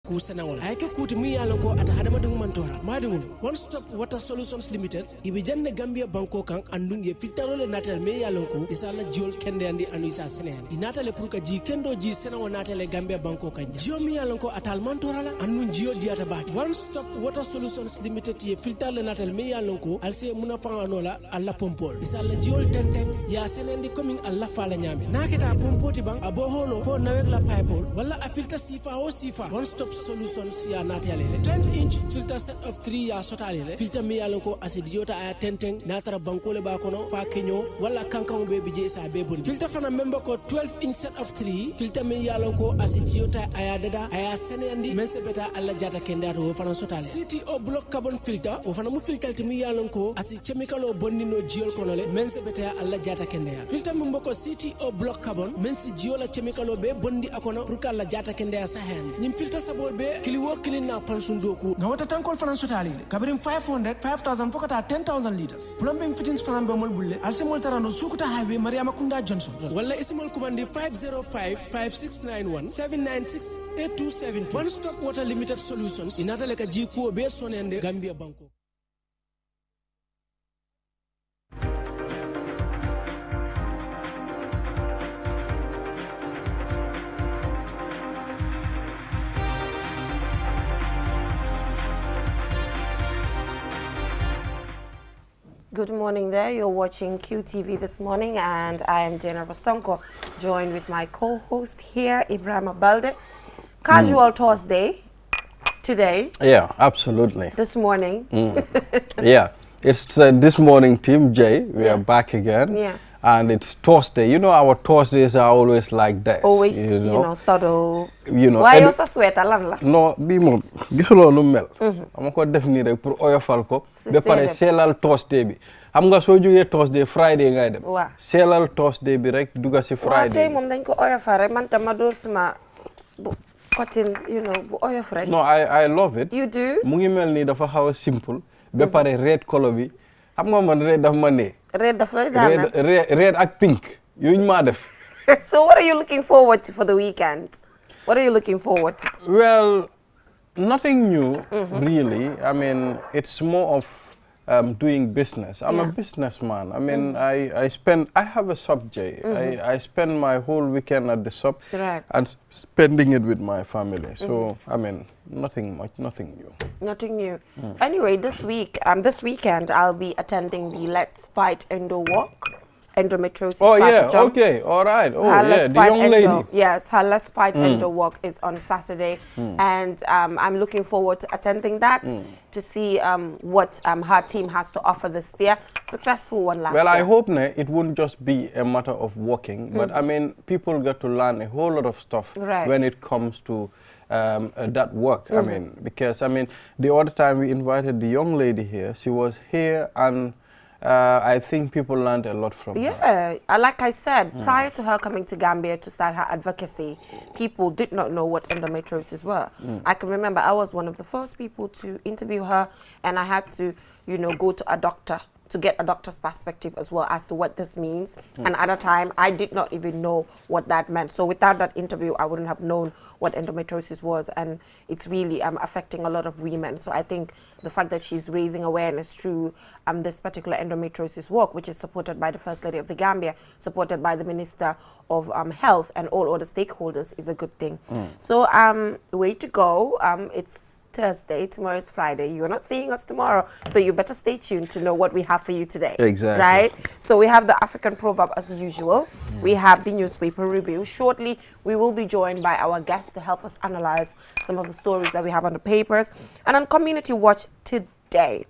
ku senawol ay ke kuti mi yalon ko ata hadama dum mantora madum one stop water solutions limited ibe janne gambia banko kan andun ye filtarole natal me yalon ko isala jiol kende andi anu isa senen inatale pour ka ji kendo ji senawo natale gambia banko kan jio mi yalon ko atal mantora la andun jio diata baki one stop water solutions limited ye filtarole natal me yalon ko alse muna fanganola alla pompol isala jiol tenteng ya senendi coming alla fala nyame naketa pompoti bang abo holo fo nawek la pipe wala a filter sifa o sifa one stop solutions ya natale 10-inch filter set of 3 ya sotale filter mi yalon ko asidiyota aya tenteng natara bankole ba kono fa kenyo wala kankan be bije sa be bon filter fana member ko 12-inch set of 3 filter mi yalon ko asidiyota aya dada aya senendi mense beta alla jata kendato o fana sotale CTO block carbon filter o fana mu filter mi yalon ko asi chemical o bonnino jiol kono le mense beta alla jata kendaya filter member ko CTO block carbon mense jiola chemical o be bondi akono pour kala jata kendaya sa hen nim filter sabol be kili wo kili na pansun doku na wata tankol fana sotale kabirim 500 5000 fokata 10000 liters plumbing fittings fana be mol bulle alsemol tarano sukuta highway mariama kunda johnson wala ismol kubandi 505 5691 796 8272 one stop water limited solutions inatale ka jiko be sonende gambia banko. Good morning there. You're watching QTV this morning and I am Jenna Basonko, joined with my co-host here, Ibrahim Balde. Casual Thursday today. Yeah, absolutely. This morning. Yeah, it's this morning, Team J. We are back again. Yeah. And it's Thursday. You know, our Thursdays are always like this. Always, you know subtle. You know. Why you so sweat alan? No, bi mo gisulo lu mel. Am ko def ni rek pour oyofal ko. Be pare selal Thursday bi. Xam nga so joge Thursday Friday ngay dem. Selal Thursday bi rek duga ci Friday. Tay mom dañ ko oyofal rek man tam ma door suma cotton, you know, bu oyof rek. No, I love it. You do? Mu ngi mel ni dafa xaw simple. Be pare red color bi. Xam nga man red daf ma ne. Red ak pink. Yuñ ma def. So what are you looking forward to for the weekend? What are you looking forward to? Well, nothing new, really. I mean, it's more of doing business. I'm a businessman. I mean, I have a shop, Jay. I spend my whole weekend at the shop and spending it with my family. So, I mean, nothing much, nothing new. Nothing new. Anyway, this weekend, I'll be attending the Let's Fight Endo Walk. Endometriosis. Oh yeah, okay, all right. Oh yeah, the young lady. Yes, her Let's Fight Endo Walk is on Saturday, and I'm looking forward to attending that to see what her team has to offer this year. Successful one last year. Well, I hope it won't just be a matter of walking, but I mean, people get to learn a whole lot of stuff when it comes to that work. I mean, because I mean, the other time we invited the young lady here, she was here and I think people learned a lot from her. Yeah, like I said, prior to her coming to Gambia to start her advocacy, people did not know what endometriosis were. I can remember I was one of the first people to interview her, and I had to, you know, go to a doctor to get a doctor's perspective as well as to what this means. And at a time, I did not even know what that meant. So without that interview, I wouldn't have known what endometriosis was, and it's really affecting a lot of women. So I think the fact that she's raising awareness through this particular endometriosis walk, which is supported by the First Lady of the Gambia, supported by the Minister of Health and all other stakeholders, is a good thing. So way to go. It's Thursday, tomorrow is Friday. You're not seeing us tomorrow, so you better stay tuned to know what we have for you today. Exactly. Right? So we have the African proverb as usual. We have the newspaper review. Shortly, we will be joined by our guests to help us analyze some of the stories that we have on the papers. And on Community Watch today,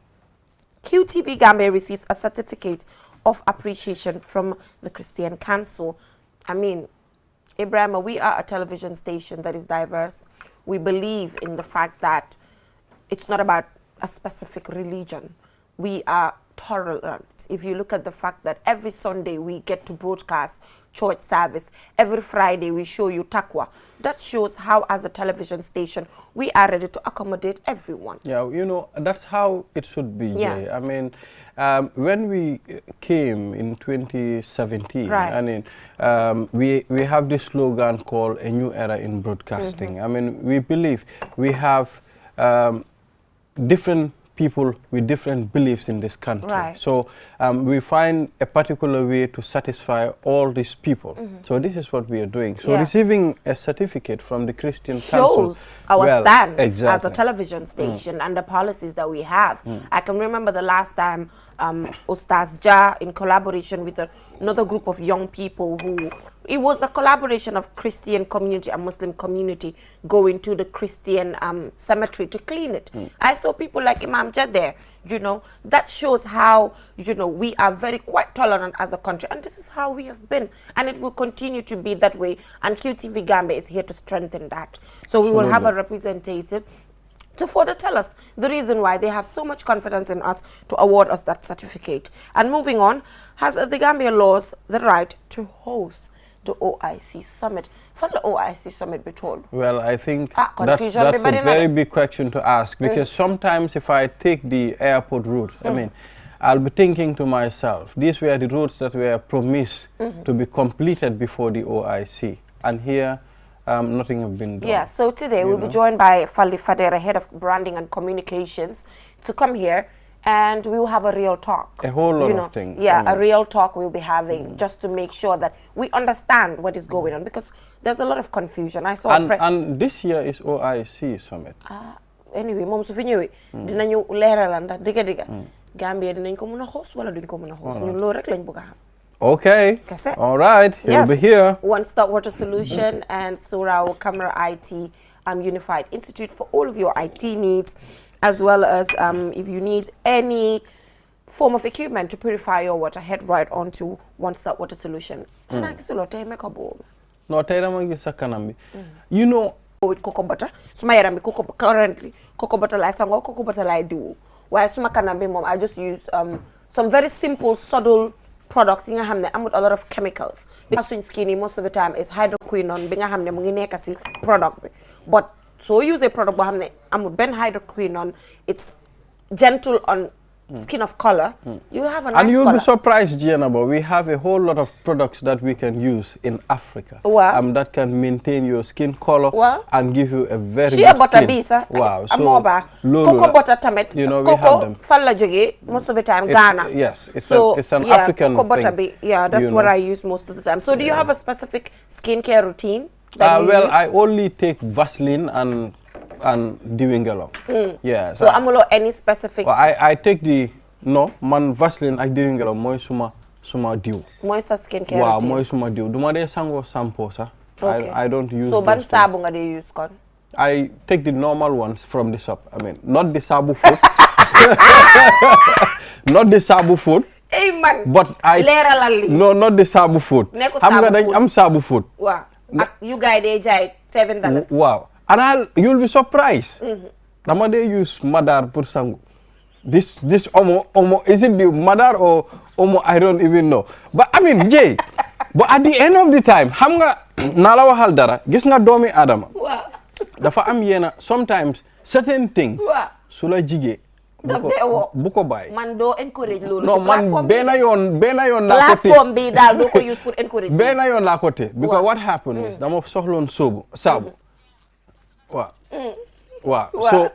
QTV Gambia receives a certificate of appreciation from the Christian Council. I mean, Ibrahim, we are a television station that is diverse. We believe in the fact that it's not about a specific religion. We are tolerant. If you look at the fact that every Sunday we get to broadcast church service, every Friday we show you Takwa, that shows how, as a television station, we are ready to accommodate everyone. Yeah, you know, that's how it should be, Yeah. Jay. I mean, when we came in 2017, Right. I mean, we have this slogan called A New Era in Broadcasting. I mean, we believe we have different people with different beliefs in this country. Right. So we find a particular way to satisfy all these people. So this is what we are doing. So Yeah. receiving a certificate from the Christian Council Shows our stance as a exactly. television station and the policies that we have. I can remember the last time Ustaz Ja, in collaboration with another group of young people who, it was a collaboration of Christian community and Muslim community going to the Christian cemetery to clean it. I saw people like Imam Ja there, you know. That shows how, you know, we are very quite tolerant as a country, and this is how we have been, and it will continue to be that way, and QTV Gambia is here to strengthen that. So we will have a representative to further tell us the reason why they have so much confidence in us to award us that certificate. And moving on, has the Gambia laws the right to host the OIC Summit? For the OIC Summit be told? Well, I think that's confusion a be very very nice. big question to ask, because sometimes if I take the airport route, I mean, I'll be thinking to myself, these were the routes that were promised to be completed before the OIC, and here nothing has been done. Yeah, so today we'll be joined by Fali Fadera, Head of Branding and Communications, to come here, and we will have a real talk. A whole lot you know, of things. Yeah, a real talk we'll be having just to make sure that we understand what is going on, because there's a lot of confusion. I saw And this year is OIC Summit. Anyway, moom su fi ñëwee dinañu leeralal ndax digga Gambia dinañ ko mën a host wala duñ ko mën a host, ñun loolu rek lañ bëgg a xam. Okay. Kese. All right. He'll be here. One Stop Water Solution and Surau Camera IT Unified Institute for all of your IT needs, as well as if you need any form of equipment to purify your water, head right on to One Stop Water Solution. And I guess a lot of No, tell them sa kanam bi. You know, with cocoa butter. Suma yaram bi currently cocoa butter lai sango, cocoa butter lai do. While suma kanam bi mom, I just use some very simple subtle products yi nga xamne amut a lot of chemicals. Because suñ skin most of the time is hydroquinone bi nga xamne mu ngi nekk ci product bi. But so use a product bo xamne amut ben hydroquinone, it's gentle on skin of color, you will have a nice and you'll color. be surprised, Gianna, but we have a whole lot of products that we can use in Africa. Wow. That can maintain your skin color Wow. and give you a very Shea good butter skin. bisa. Wow. Amoba. Lolo, Cocoa butter tamet. you know, we Cocoa have them. falla joge most of the time Ghana. Yes, it's an yeah, African cocoa butter thing. Yeah, that's you what know. I use most of the time. So do you have a specific skincare routine that you Well, use? I only take Vaseline and Diwingelo. Yeah. So amulo any specific Well, I take the man Vaseline ak Diwingelo moy suma diw. moisture skincare Wow, routine? moy suma diw. Duma de sango shampoo sa. Okay. I don't use So those ban things. sabu nga dey use kon? I take the normal ones from the shop. I mean, not the Sabu food. Not the Sabu food. Hey man. But I Leralal li. No, not the Sabu food. Neko Xam nga Sabu dañ food. am Sabu food. Wow. You guys dey jay $7. Wow. And you'll be surprised. Dama dey use Madar pour sangu. This Omo, is it the Madar or Omo? I don't even know. But I mean, Jay, but at the end of the time, xam nga nala waxal dara, gis nga doomi Adama. Wow. Dafa am yena sometimes certain things. Wow. Sula jige. Bu ko bàyyi. Man do encourage lolu. No, man benn yoon laa ko téye. Platform bi daal doo ko use pour encourage. Benn yoon laa ko téye. Because what happened is dama soxloon saabu. Waaw. So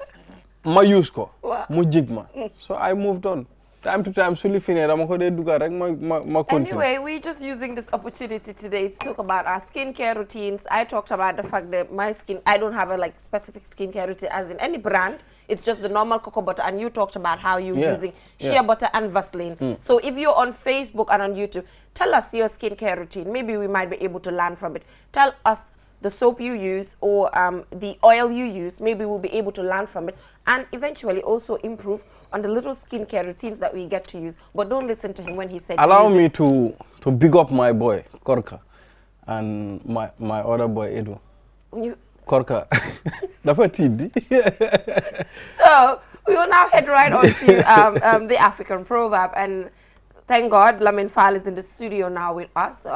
ma use ko. Mu jig ma. So I moved on. Time to time su li fi ne dama ko dee dugal rek ma continue. Anyway, we're just using this opportunity today to talk about our skincare routines. I talked about the fact that my skin, I don't have a like specific skincare routine as in any brand. It's just the normal cocoa butter, and you talked about how you're using shea butter and Vaseline. So if you're on Facebook and on YouTube, tell us your skincare routine. Maybe we might be able to learn from it. Tell us the soap you use or the oil you use. Maybe we'll be able to learn from it and eventually also improve on the little skincare routines that we get to use. But don't listen to him when he said Allow me to big up my boy Korka and my other boy Edu. Korka. Dafa tiddi. So We will now head right on to the African proverb, and thank God Lamin Fall is in the studio now with us.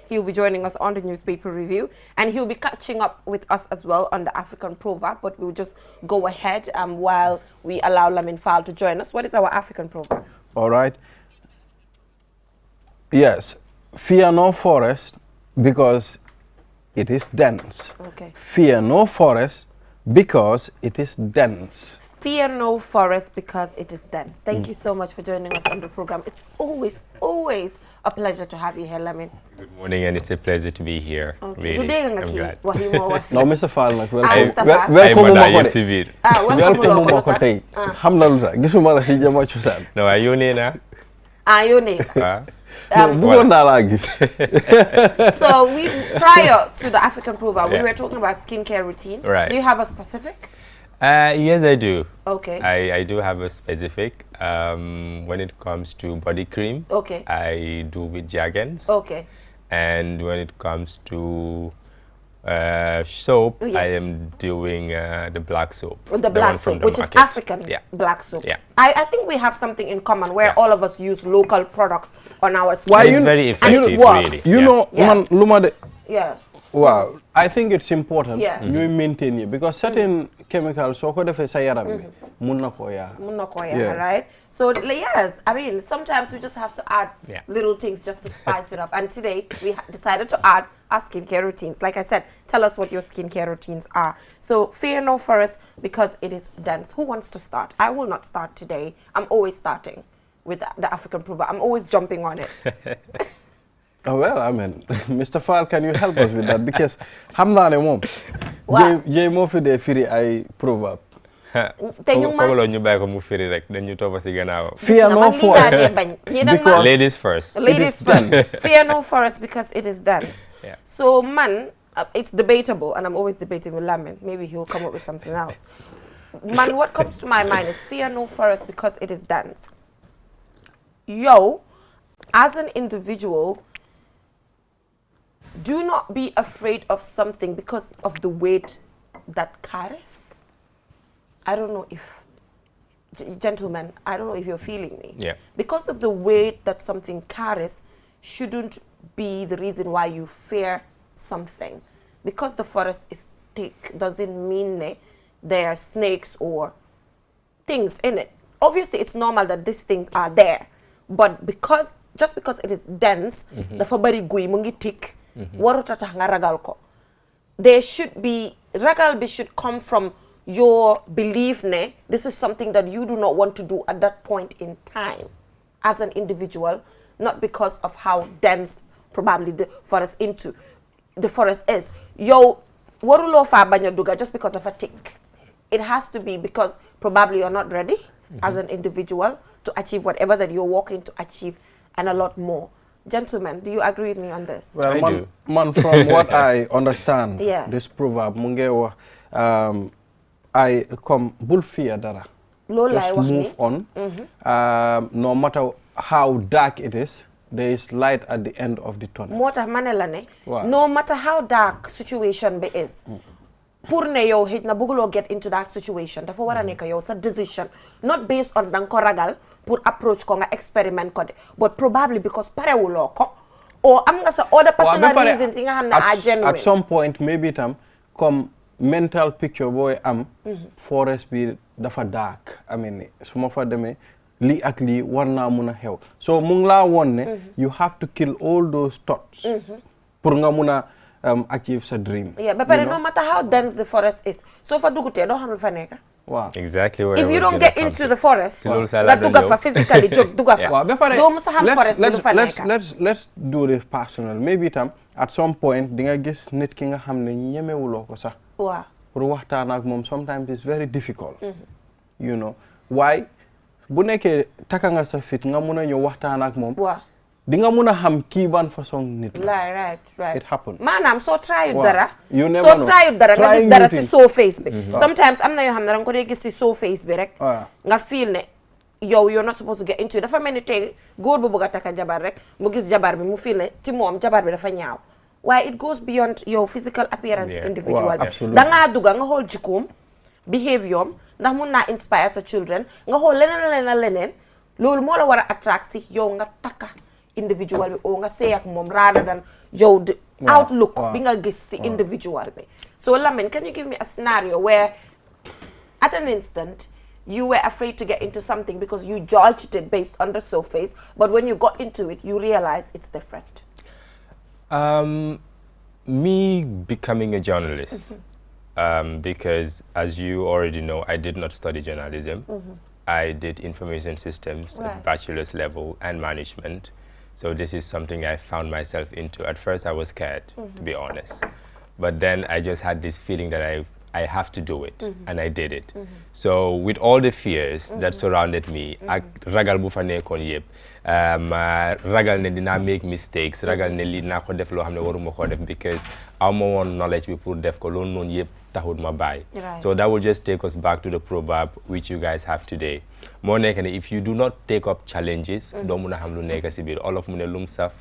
He'll be joining us on the newspaper review, and he'll be catching up with us as well on the African proverb, but we'll just go ahead while we allow Lamin Fall to join us. What is our African proverb? All right. Yes. Fear no forest because it is dense. Okay. Fear no forest because it is dense. Fear no forest because it is dense. Thank you so much for joining us on the program. It's always a pleasure to have you here, Lamin. Good morning, and it's a pleasure to be here. Okay. Really, Today I'm glad. No, Mr. Fall, welcome. Welcome. No, are you Nina? So prior to the African proverb, we were talking about skincare routine. Right. Do you have a specific? Yes, I do. Okay. I do have a specific. When it comes to body cream, okay, I do with Jergens. Okay. And when it comes to soap, I am doing the black soap. The black soap, which is African black soap. Yeah. I think we have something in common where all of us use local products on our skin. It's very effective, really. You know, man, yeah. Wow, I think it's important you maintain it because certain chemicals so could have right? So yes, I mean sometimes we just have to add little things just to spice it up. And today we decided to add our skincare routines. Like I said, tell us what your skincare routines are. So fear no forest because it is dense. Who wants to start? I will not start today. I'm always starting with the African proverb. I'm always jumping on it. Oh, well, I mean, Mr. Fall, can you help us with that? Because I'm not a mom. Jay Murphy de Firi I proverb. Fear no forest. Ladies first. Ladies first. Fear no forest because it is dense. Yeah. So, man, it's debatable, and I'm always debating with Lamin. Maybe he'll come up with something else. Man, what comes to my mind is fear no forest because it is dense. Yo, as an individual, do not be afraid of something because of the weight that carries. I don't know if, gentlemen, I don't know if you're feeling me. Yeah. Because of the weight that something carries shouldn't be the reason why you fear something. Because the forest is thick doesn't mean there are snakes or things in it. Obviously, it's normal that these things are there. But just because it is dense, dafa bari guy mu ngi thick, waruta tax nga ragal ko. There should be, ragal bi should come from your belief this is something that you do not want to do at that point in time as an individual, not because of how dense probably the forest is. Yo, warulo fa baña duga just because of a tick. It has to be because probably you're not ready as an individual to achieve whatever that you're working to achieve and a lot more. Gentlemen, do you agree with me on this? Well, man, from what I understand, this proverb, I come bull fear dara. Just move on. No matter how dark it is, there is light at the end of the tunnel. No matter how dark situation is, pour ne yow hej na bugulo get into that situation dafa wara nek yow sa decision not based on dang ko ragal pour approach ko nga experiment ko de but probably because parewulo ko or am nga sa other personal reasons yi nga xamne are genuine. At some point maybe tam comme mental picture boy am forest bi dafa dark I mean suma fa demé li ak li war na mëna xew so mu ngi la won ne you have to kill all those thoughts pour nga mëna achieve sa dream. Yeah, but no matter how dense the forest is, so for dugute don't have faneka. Wow. Exactly where if you don't get into the forest, that duga fa physically duga fa. Don't must have forest let's do this personal. Maybe tam at some point di nga gis nit ki nga xamne ñemewulo ko sax. Wow. Pour waxtaan ak mom sometimes it's very difficult. You know why? Bu nekké taka nga sa fit nga mëna ñu waxtaan ak mom. Wow. Di nga mëna xam ki ban façon nit right it happened manam so try dara you never know try dara nga gis dara ci so face bi sometimes am na yo xam ne dang ko dee gis ci so face bi rek nga feel ne yow you're not supposed to get into it dafa melni tay goor bu bëgg taka jabar rek mu gis jabar bi mu feel ne ci mom jabar bi dafa ñaaw why it goes beyond your physical appearance individual da nga duga nga hol jikom behavior ndax mun naa inspire sa children nga xool leneen loolu moo la war a attract si yow nga takka individual bi oo nga sey ak moom rather than yow the outlook bi nga gis si individual bi. So Lamin, can you give me a scenario where at an instant you were afraid to get into something because you judged it based on the surface, but when you got into it you realized it's different? Me becoming a journalist, because as you already know, I did not study journalism. I did information systems at bachelor's level and management. So this is something I found myself into. At first I was scared, to be honest. But then I just had this feeling that I have to do it, and I did it. So with all the fears that surrounded me, ragal bu fa nekkoon yëpp, ragal ne dina make mistakes, ragal ne lii naa ko def loo xam ne waruma ko def because awma woon knowledge bi pour def ko loolu noonu yëpp taxut ma bàyyi. So that will just take us back to the proverb which you guys have today. Moo nekk ne if you do not take up challenges, doo mun a xam lu nekk si biir. Olof mu ne lum saf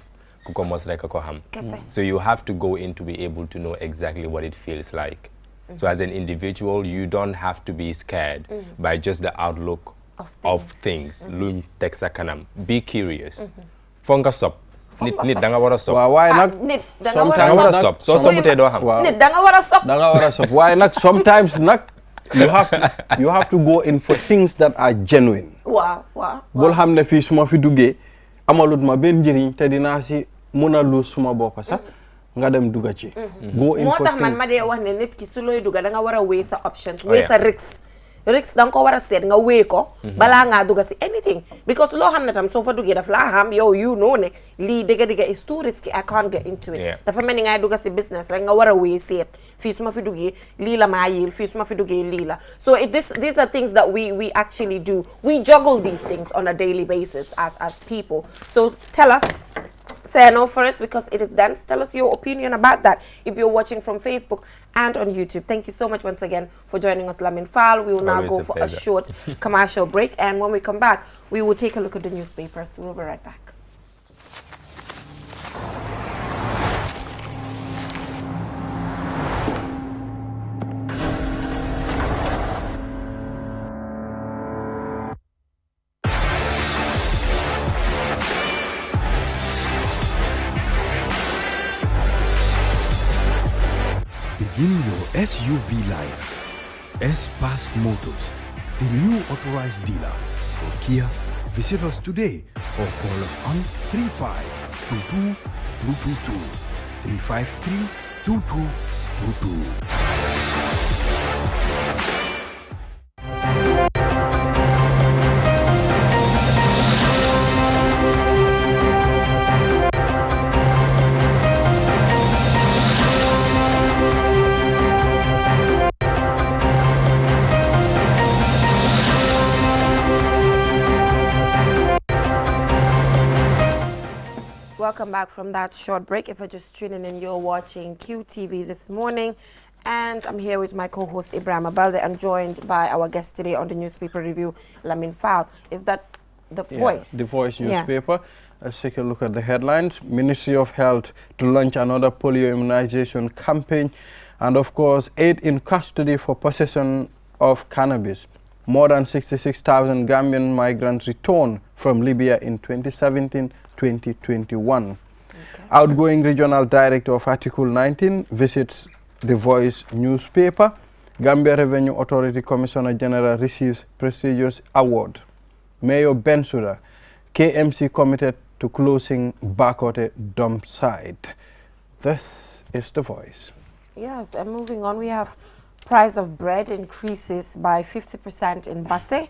ku ko mos rek ko xam. So you have to go in to be able to know exactly what it feels like. So as an individual, you don't have to be scared by just the outlook of things. Luñ teg sa kanam. Be curious. Fonga sop. Nit da nga war a sop. Waaye nag Nit da nga war a sop. Soo soputee doo xam. Nit da nga war a sop. Da nga war a sop. Waaye nag sometimes nag you have to go in for things that are genuine. Wow. Bul xam ne fii suma fi duggee amalut ma benn njëriñ te dinaa si mun a lose suma bopp sax. Nga dem dugga ci. Go in for moo tax man ma dee wax ne nit ki su looy dugga da nga war a weigh sa options, weigh sa risks da nga ko war a seet nga weigh ko balaa ngaa dugga si anything, because loo xam ne tam soo fa duggee daf laa xam yow you know ne lii dëgga is too risky, I can't get into it. Dafa mel ni ngay dugga si business rek nga war a weigh seet fii su ma fi duggee lii la maa yiil, fii su ma fi duggee lii la. So these are things that we actually do. We juggle these things on a daily basis as people. So tell us, say no first because it is dance. Tell us your opinion about that if you're watching from Facebook and on YouTube. Thank you so much once again for joining us, Lamin Fall. We will now go for a short commercial break, and when we come back, we will take a look at the newspapers. We'll be right back. Begin your SUV life. S-Pass Motors, the new authorized dealer for Kia. Visit us today or call us on 3522-222, 353-2222. Welcome back from that short break. If you're just tuning in, you're watching QTV this morning, and I'm here with my co-host Ibrahim Abalde. I'm joined by our guest today on the newspaper review, Lamin Fall. Is that the Voice? The Voice newspaper. Yes. Let's take a look at the headlines. Ministry of Health to launch another polio immunization campaign, and of course, 8 in custody for possession of cannabis. More than 66,000 Gambian migrants returned from Libya in 2017-2021. Outgoing Regional Director of Article 19 visits the Voice newspaper. Gambia Revenue Authority Commissioner General receives prestigious award. Mayor Bensouda, KMC committed to closing Bakote dump site. This is the Voice. Yes, and moving on, we have price of bread increases by 50% in Basse.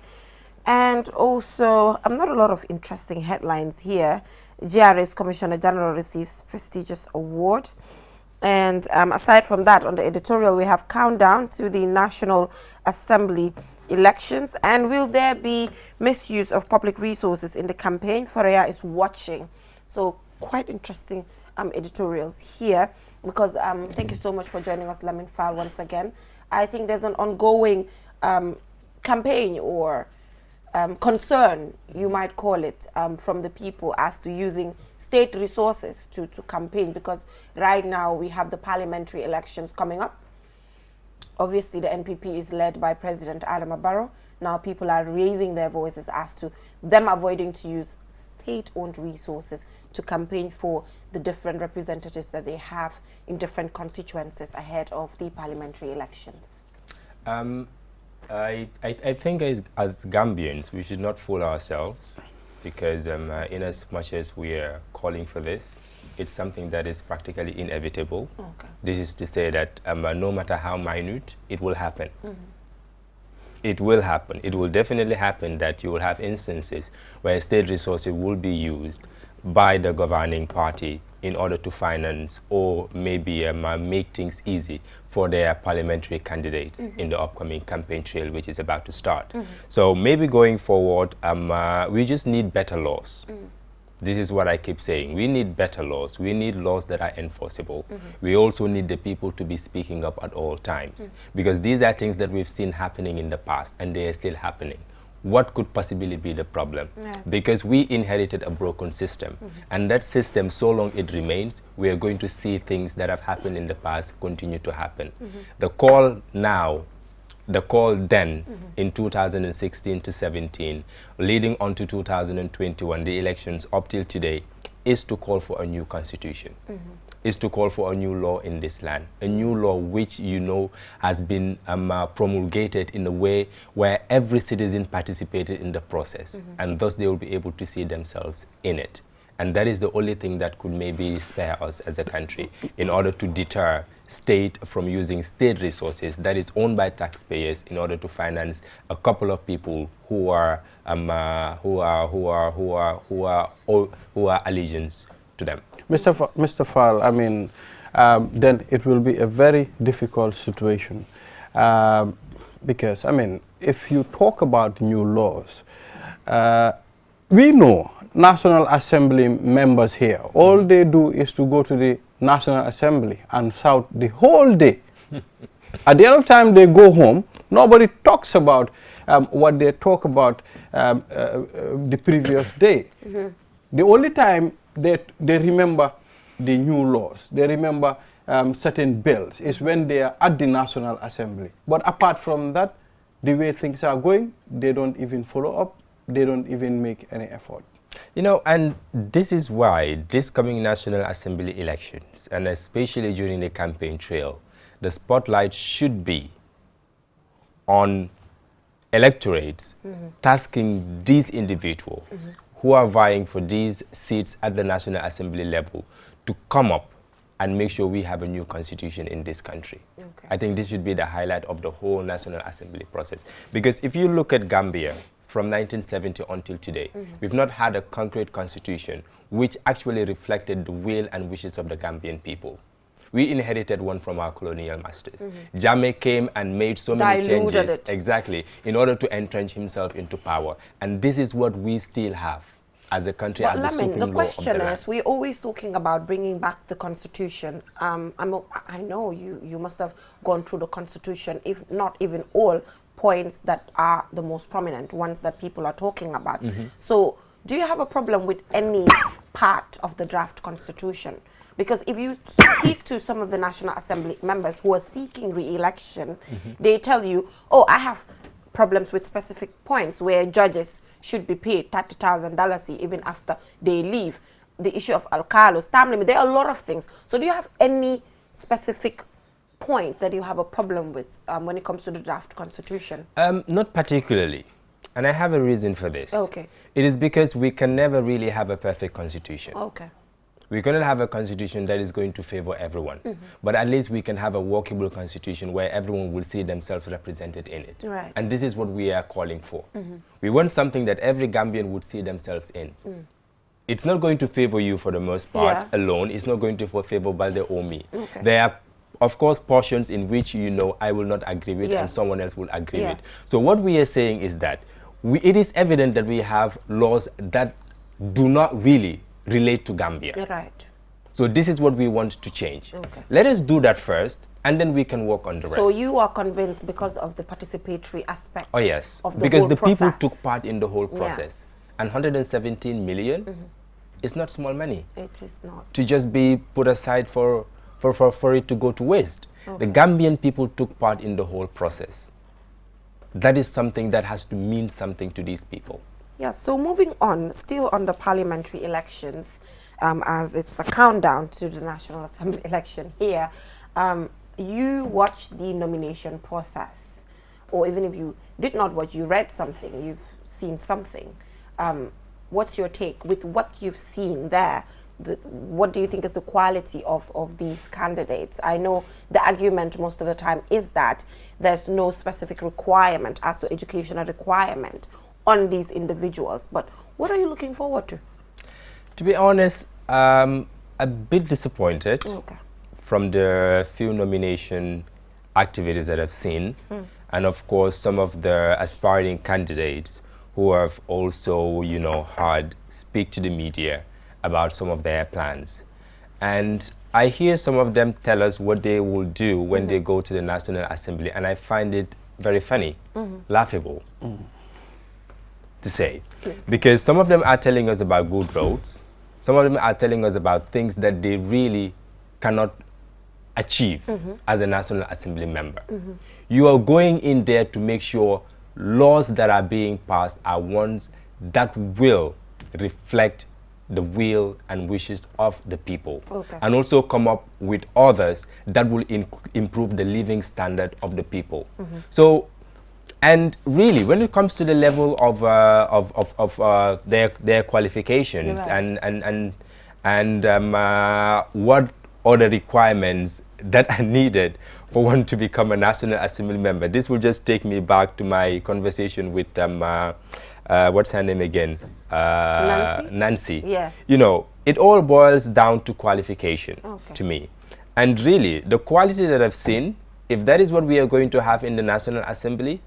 And also, not a lot of interesting headlines here. GRA's Commissioner General receives prestigious award. And aside from that, on the editorial, we have countdown to the National Assembly elections. And will there be misuse of public resources in the campaign? Faria is watching. So quite interesting editorials here, because thank you so much for joining us, Lamin Fall, once again. I think there's an ongoing campaign or concern, you might call it, from the people as to using state resources to campaign, because right now we have the parliamentary elections coming up obviously the NPP is led by President Adama Barrow. Now people are raising their voices as to them avoiding to use state-owned resources to campaign for the different representatives that they have in different constituencies ahead of the parliamentary elections. I think as Gambians, we should not fool ourselves, because in as much as we are calling for this, it's something that is practically inevitable. Okay. This is to say that no matter how minute, it will happen. It will happen. It will definitely happen that you will have instances where state resources will be used by the governing party in order to finance or maybe make things easy for their parliamentary candidates in the upcoming campaign trail, which is about to start. So maybe going forward, we just need better laws. This is what I keep saying. We need better laws. We need laws that are enforceable. We also need the people to be speaking up at all times, because these are things that we've seen happening in the past and they are still happening. What could possibly be the problem? Because we inherited a broken system, and that system, so long it remains, we are going to see things that have happened in the past continue to happen. The call now, the call then in 2016 to 17, leading on to 2021, the elections up till today, is to call for a new constitution. Is to call for a new law in this land, a new law which, you know, has been promulgated in a way where every citizen participated in the process, and thus they will be able to see themselves in it. And that is the only thing that could maybe spare us as a country in order to deter state from using state resources that is owned by taxpayers in order to finance a couple of people who are allegiance to them. Mr. Fall, I mean, then it will be a very difficult situation because, I mean, if you talk about new laws, we know National Assembly members here, all they do is to go to the National Assembly and shout the whole day. At the end of time, they go home. Nobody talks about what they talk about the previous day. The only time they remember the new laws, they remember certain bills, is when they are at the National Assembly. But apart from that, the way things are going, they don't even follow up, they don't even make any effort. You know, and this is why this coming National Assembly elections, and especially during the campaign trail, the spotlight should be on electorates tasking these individuals who are vying for these seats at the National Assembly level to come up and make sure we have a new constitution in this country. Okay. I think this should be the highlight of the whole National Assembly process. Because if you look at Gambia from 1970 until today, we've not had a concrete constitution which actually reflected the will and wishes of the Gambian people. We inherited one from our colonial masters. Jammeh came and made so many changes, exactly, in order to entrench himself into power. And this is what we still have as a country, as the supreme law of the land. The question is, we're always talking about bringing back the constitution. I know you must have gone through the constitution, if not even all points that are the most prominent, ones that people are talking about. So do you have a problem with any part of the draft constitution? Because if you speak to some of the National Assembly members who are seeking re-election, they tell you, oh, I have problems with specific points where judges should be paid $30,000 even after they leave. The issue of alcalos, time limit, there are a lot of things. So do you have any specific point that you have a problem with when it comes to the draft constitution? Not particularly. And I have a reason for this. Okay. It is because we can never really have a perfect constitution. Okay. We cannot have a constitution that is going to favor everyone. But at least we can have a workable constitution where everyone will see themselves represented in it. Right. And this is what we are calling for. We want something that every Gambian would see themselves in. It's not going to favor you for the most part alone. It's not going to favor Balde or me. Okay. There are, of course, portions in which, you know, I will not agree with and someone else will agree with. So what we are saying is that it is evident that we have laws that do not really relate to Gambia. Right. So this is what we want to change. Okay. Let us do that first, and then we can work on the rest. So you are convinced because of the participatory aspect? Oh yes, of the because whole the process. people took part in the whole process. And 117 million is not small money. It is not. To just be put aside for for it to go to waste. The Gambian people took part in the whole process. That is something that has to mean something to these people. Yeah, so moving on, still on the parliamentary elections, as it's a countdown to the National Assembly election here, you watched the nomination process, or even if you did not watch, you read something, you've seen something. What's your take with what you've seen there? What do you think is the quality of these candidates? I know the argument most of the time is that there's no specific requirement as to educational requirement on these individuals, but what are you looking forward to? To be honest, a bit disappointed from the few nomination activities that I've seen, and of course some of the aspiring candidates who have also, you know, heard speak to the media about some of their plans. And I hear some of them tell us what they will do when they go to the National Assembly, and I find it very funny, laughable to say. Because some of them are telling us about good roads, some of them are telling us about things that they really cannot achieve as a National Assembly member. You are going in there to make sure laws that are being passed are ones that will reflect the will and wishes of the people, and also come up with others that will improve the living standard of the people. So, and really, when it comes to the level of their qualifications and what are the requirements that are needed for one to become a National Assembly member, this will just take me back to my conversation with what's her name again? Nancy. Yeah. You know, it all boils down to qualification to me. And really, the quality that I've seen, if that is what we are going to have in the National Assembly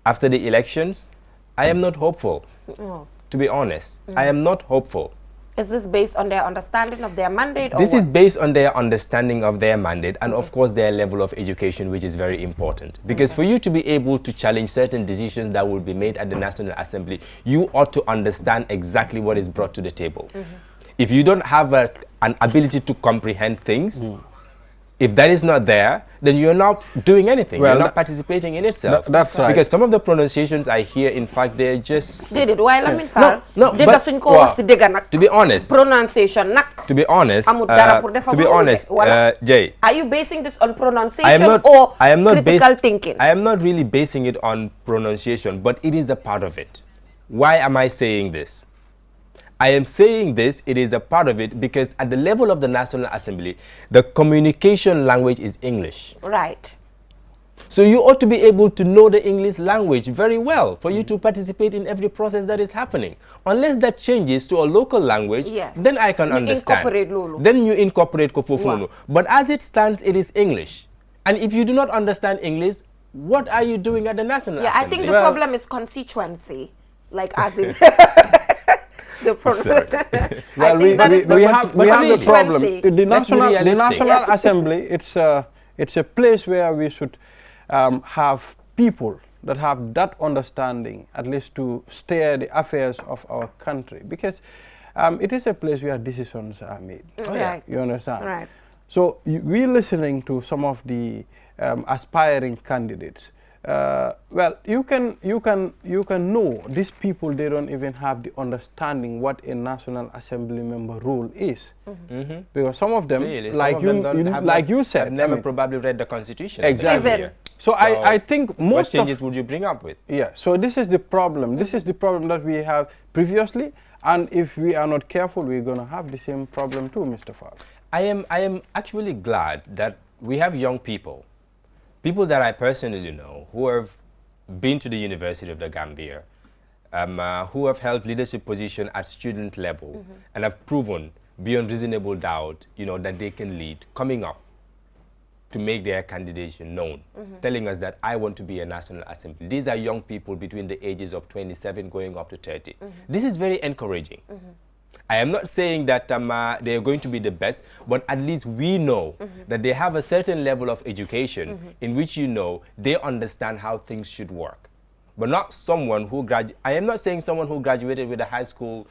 after the elections, I am not hopeful, to be honest. I am not hopeful. Is this based on their understanding of their mandate? Or this is based on their understanding of their mandate and of course their level of education, which is very important. Because for you to be able to challenge certain decisions that will be made at the National Assembly, you ought to understand exactly what is brought to the table. If you don't have an ability to comprehend things, if that is not there, then you're not doing anything. Well, you're not participating in itself. That's right. Because some of the pronunciations I hear, in fact, they're just... Did it? While I'm in fact, to be honest, pronunciation. To be honest, Jay, are you basing this on pronunciation or critical thinking? I am not really basing it on pronunciation, but it is a part of it. Why am I saying this? I am saying this, it is a part of it, because at the level of the National Assembly, the communication language is English. Right. So you ought to be able to know the English language very well for you to participate in every process that is happening. Unless that changes to a local language, then I can understand. Then you incorporate Kofofono. But as it stands, it is English. And if you do not understand English, what are you doing at the National Assembly? I think the problem is constituency. Like as in... The problem. Well, we have the problem. The National Assembly, it's a place where we should have people that have that understanding, at least to steer the affairs of our country, because it is a place where decisions are made. You understand? Right. So we're listening to some of the aspiring candidates. Well, you can know these people, they don't even have the understanding what a National Assembly member role is, because some of them, like you said, have never probably read the Constitution. Exactly. So I think most what changes would you bring up with? Yeah. So this is the problem. This is the problem that we have previously, and if we are not careful, we're going to have the same problem too, Mr. Fall. I am actually glad that we have young people. People that I personally know who have been to the University of the Gambia, who have held leadership position at student level and have proven beyond reasonable doubt, you know, that they can lead, coming up to make their candidature known, telling us that I want to be a National Assembly. These are young people between the ages of 27 going up to 30. This is very encouraging. I am not saying that they are going to be the best, but at least we know that they have a certain level of education in which, you know, they understand how things should work. but not someone who I am not saying someone who graduated with a high school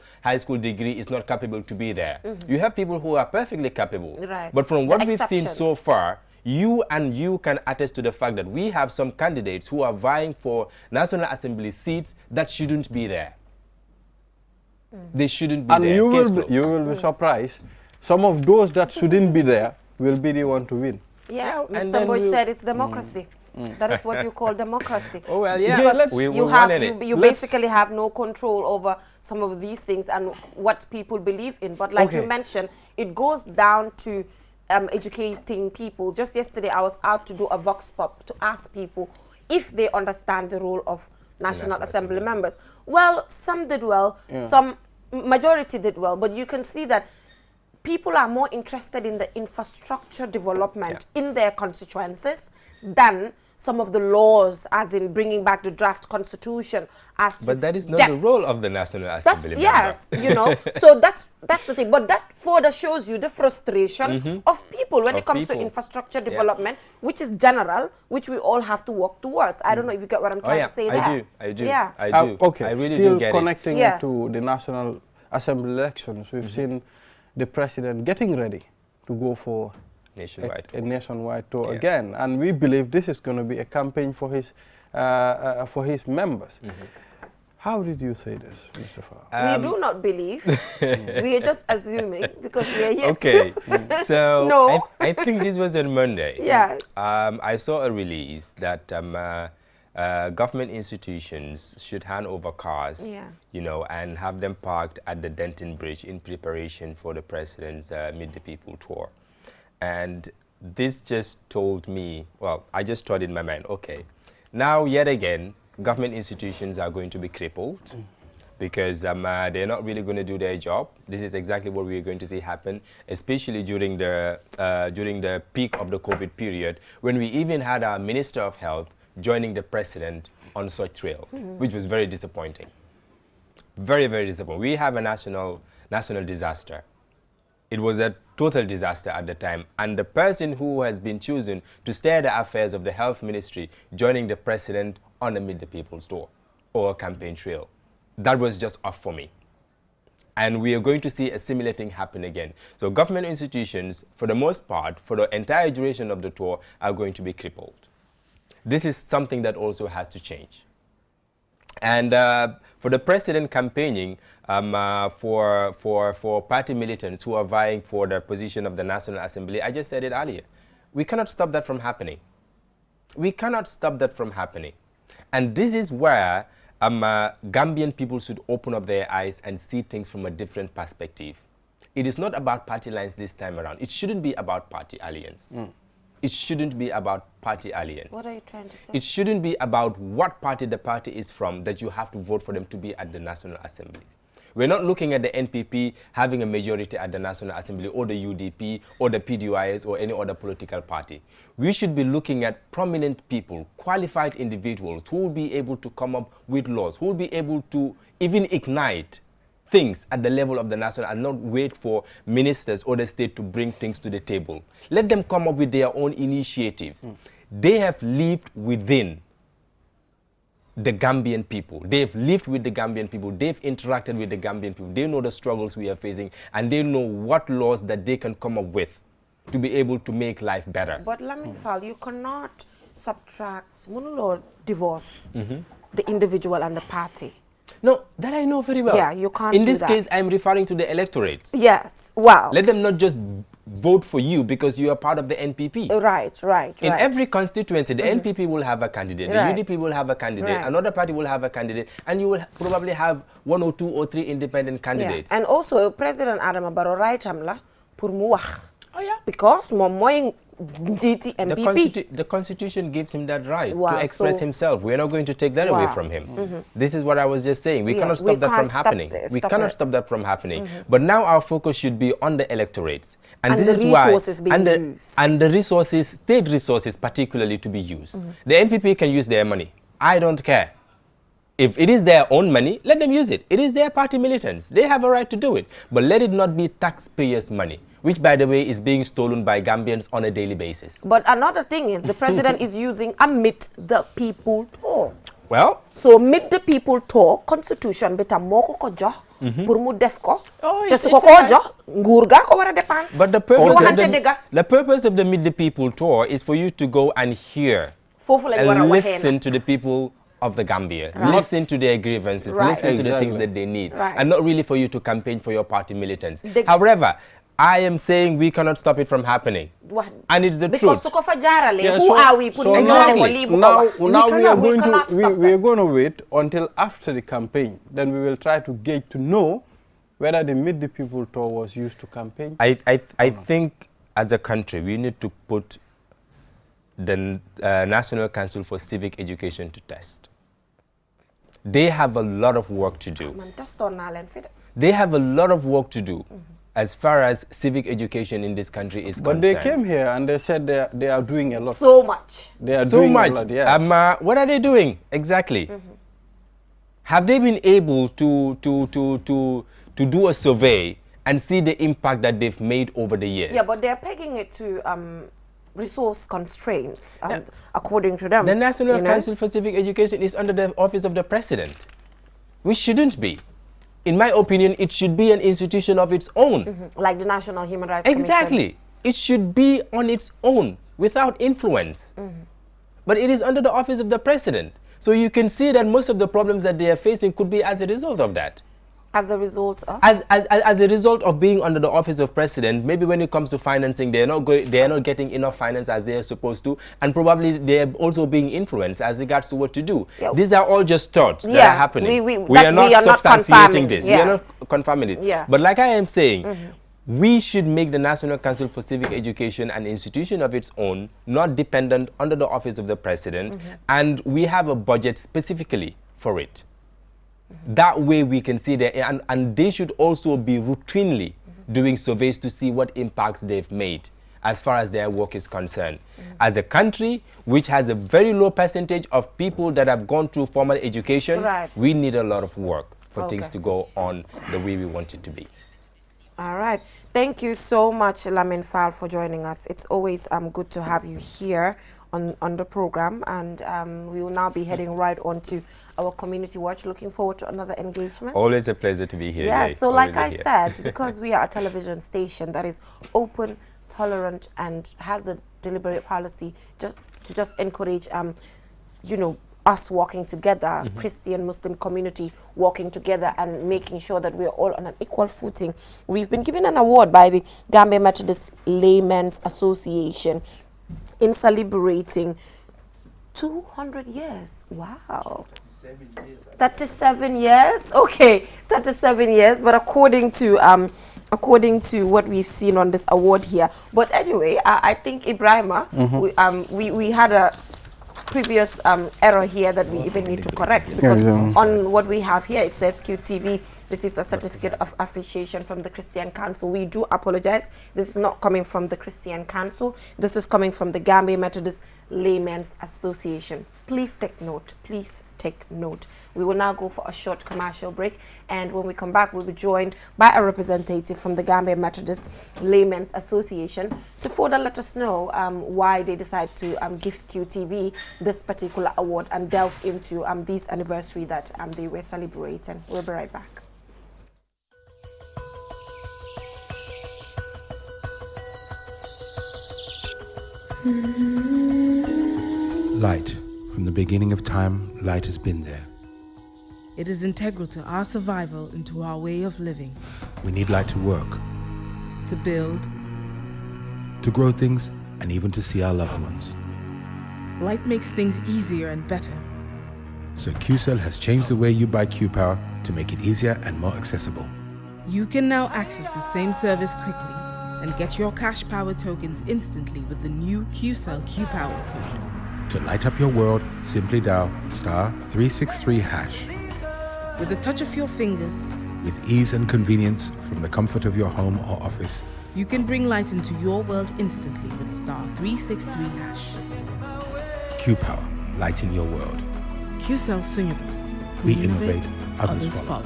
degree is not capable to be there. You have people who are perfectly capable. Right. But from what we've seen exceptions. so far, you can attest to the fact that we have some candidates who are vying for National Assembly seats that shouldn't be there. They shouldn't be And there. you will be surprised. Some of those that shouldn't be there will be the one to win. Yeah, and Mr. then Boyd we'll- said it's democracy. That is what you call democracy. Oh, well, yeah. Because Let's- you basically have no control over some of these things and what people believe in. But like you mentioned, it goes down to educating people. Just yesterday, I was out to do a vox pop to ask people if they understand the role of National Assembly members. Well, some did well, some majority did well, but you can see that people are more interested in the infrastructure development in their constituencies than some of the laws, as in bringing back the draft constitution. But that is not the role of the National Assembly member. Yes, you know, so that's the thing. But that further shows you the frustration of people when it comes to infrastructure development, which is general, which we all have to work towards. I don't know if you get what I'm trying to say there. I do. Yeah. I do. Okay, I really still do get connecting Yeah. it to the National Assembly elections, we've seen the president getting ready to go for nationwide a nationwide tour Yeah. again, and we believe this is going to be a campaign for his members. How did you say this, Mr. Farr? We do not believe. We are just assuming because we are yet Okay, so No. I think this was on Monday. Yes. I saw a release that government institutions should hand over cars, you know, and have them parked at the Denton Bridge in preparation for the president's Meet the People tour. And this just told me, well, I just thought in my mind, okay, now yet again, government institutions are going to be crippled because they're not really going to do their job. This is exactly what we're going to see happen, especially during the peak of the COVID period, when we even had our Minister of Health joining the president on such trail, which was very disappointing. Very, very disappointing. We have a national disaster. It was a total disaster at the time, and the person who has been chosen to steer the affairs of the health ministry joining the president on the Meet the People's tour or campaign trail, that was just off for me. And we are going to see a similar thing happen again. So government institutions, for the most part, for the entire duration of the tour, are going to be crippled. This is something that also has to change. And for the president campaigning, for party militants who are vying for the position of the National Assembly, I just said it earlier, we cannot stop that from happening. We cannot stop that from happening. And this is where Gambian people should open up their eyes and see things from a different perspective. It is not about party lines this time around. It shouldn't be about party alliance. It shouldn't be about party alliance. What are you trying to say? It shouldn't be about what party the party is from that you have to vote for them to be at the National Assembly. We're not looking at the NPP having a majority at the National Assembly or the UDP or the PDYS or any other political party. We should be looking at prominent people, qualified individuals who will be able to come up with laws, who will be able to even ignite things at the level of the national and not wait for ministers or the state to bring things to the table. Let them come up with their own initiatives. They have lived within the Gambian people. They've lived with the Gambian people. They've interacted with the Gambian people. They know the struggles we are facing and they know what laws that they can come up with to be able to make life better. But Lamin Fall, you cannot subtract, divorce the individual and the party. No, that I know very well. Yeah, you can't In do this that. case, I'm referring to the electorates. Yes, wow. Let them not just vote for you because you are part of the NPP. Right. In every constituency, the NPP will have a candidate, the Right. UDP will have a candidate, Right. another party will have a candidate, and you will probably have 1 or 2 or 3 independent candidates. Yeah. And also, President Adama Barrow right hamla pour mu wax. Oh, yeah. Because moom mooy njiiti NPP. The Constitution gives him that right Wow, to express so- himself. We're not going to take that away Wow. from him. This is what I was just saying. We Yeah, cannot we stop that from can't stop happening. it, We stop cannot it. stop that from happening. But now our focus should be on the electorates. And this the is why, resources being used. And the resources, state resources particularly to be used. The NPP can use their money. I don't care. If it is their own money, let them use it. It is their party militants. They have a right to do it. But let it not be taxpayers' money, which, by the way, is being stolen by Gambians on a daily basis. But another thing is the president is using a Meet the People tour. Well, So meet the people talk constitution bi tam moko ko jox pour mu def ko te su ko jox nguur ga ko wara dépense. But the purpose of the Meet the People tour is for you to go and hear and listen to the people of the Gambia, listen to their grievances, listen to the things that they need, and not really for you to campaign for your party militants. However, I am saying we cannot stop it from happening. And it's the truth. Because who are we? Now we are going to wait until after the campaign. Then we will try to gauge to know whether the Meet the People tour was used to campaign. I think as a country we need to put the National Council for Civic Education to test. They have a lot of work to do. They have a lot of work to do. As far as civic education in this country is concerned. But they came here and they said they are doing a lot. So much. They are doing a lot, yes. What are they doing exactly? Have they been able to do a survey and see the impact that they've made over the years? Yeah, but they're pegging it to resource constraints, according to them. The National Council for Civic Education is under the office of the President, which shouldn't be. In my opinion, it should be an institution of its own. Like the National Human Rights Commission. Exactly. It should be on its own, without influence. But it is under the office of the President. So you can see that most of the problems that they are facing could be as a result of that. As a result of? As a result of being under the office of President, maybe when it comes to financing, they are not getting enough finance as they are supposed to, and probably they are also being influenced as regards to what to do. Yeah. These are all just thoughts that are happening. We are not substantiating this. Yes. We are not confirming it. Yeah. But like I am saying, we should make the National Council for Civic Education an institution of its own, not dependent under the office of the President, and we have a budget specifically for it. That way we can see that, and they should also be routinely doing surveys to see what impacts they've made as far as their work is concerned. As a country which has a very low percentage of people that have gone through formal education, we need a lot of work for things to go on the way we want it to be. All right. Thank you so much, Lamin Fall, for joining us. It's always good to have you here on the program, and we will now be heading right on to our community watch. Looking forward to another engagement. Always a pleasure to be here. Yeah, so like I said, because we are a television station that is open, tolerant, and has a deliberate policy to encourage, you know, us working together, Christian, Muslim community working together and making sure that we are all on an equal footing. We've been given an award by the Gambia Methodist Laymen's Association in celebrating 200 years. Wow. 37 years. Okay, 37 years. But according to what we've seen on this award here. But anyway, I think Ibrahima, we had a previous error here that we even need to correct, because on what we have here it says QTV receives a certificate of appreciation from the Christian Council. We do apologize. This is not coming from the Christian Council. This is coming from the Gambia Methodist Laymen's Association. Please take note. Please take note. We will now go for a short commercial break, and when we come back, we'll be joined by a representative from the Gambia Methodist Laymen's Association to further let us know why they decide to give QTV this particular award and delve into this anniversary that they were celebrating. We'll be right back. Light. From the beginning of time, light has been there. It is integral to our survival and to our way of living. We need light to work, to build, to grow things, and even to see our loved ones. Light makes things easier and better. So QCell has changed the way you buy Q-Power to make it easier and more accessible. You can now access the same service quickly and get your cash power tokens instantly with the new QCell Q-Power code. To light up your world, simply dial *363#. With the touch of your fingers, with ease and convenience from the comfort of your home or office, you can bring light into your world instantly with *363#. Q-Power, lighting your world. QCell Sunyabus. We innovate, others follow.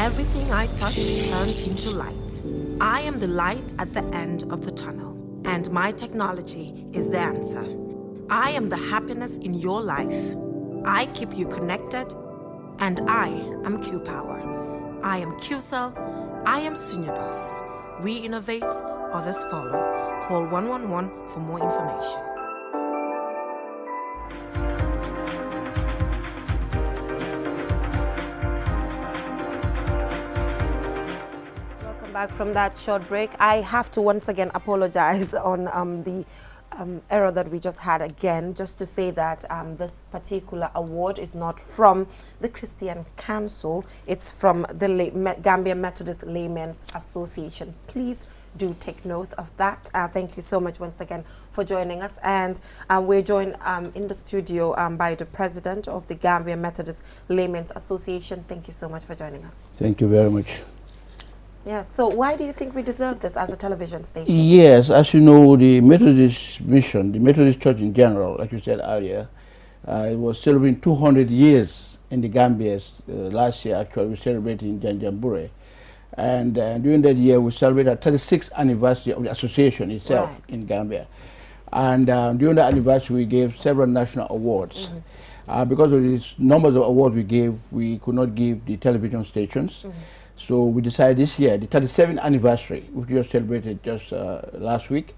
everything I touch turns into light. I am the light at the end of the tunnel, and my technology is the answer. I am the happiness in your life. I keep you connected, and I am Q-Power. I am Q-Cell. I am Senior Boss. We innovate, others follow. Call 111 for more information. Back from that short break, I have to once again apologize on the error that we just had again, just to say that this particular award is not from the Christian Council, it's from the Gambia Methodist Laymen's Association. Please do take note of that. Thank you so much once again for joining us, and we're joined in the studio by the president of the Gambia Methodist Laymen's Association. Thank you so much for joining us. Thank you very much. Yes, so why do you think we deserve this as a television station? Yes, as you know, the Methodist mission, the Methodist Church in general, like you said earlier, it was celebrating 200 years in the Gambia. Last year, actually, we celebrated in Janjanbureh. And during that year, we celebrated the 36th anniversary of the association itself in Gambia. And during that anniversary, we gave several national awards. Because of these numbers of awards we gave, we could not give the television stations. So we decided this year, the 37th anniversary, which we just celebrated just last week,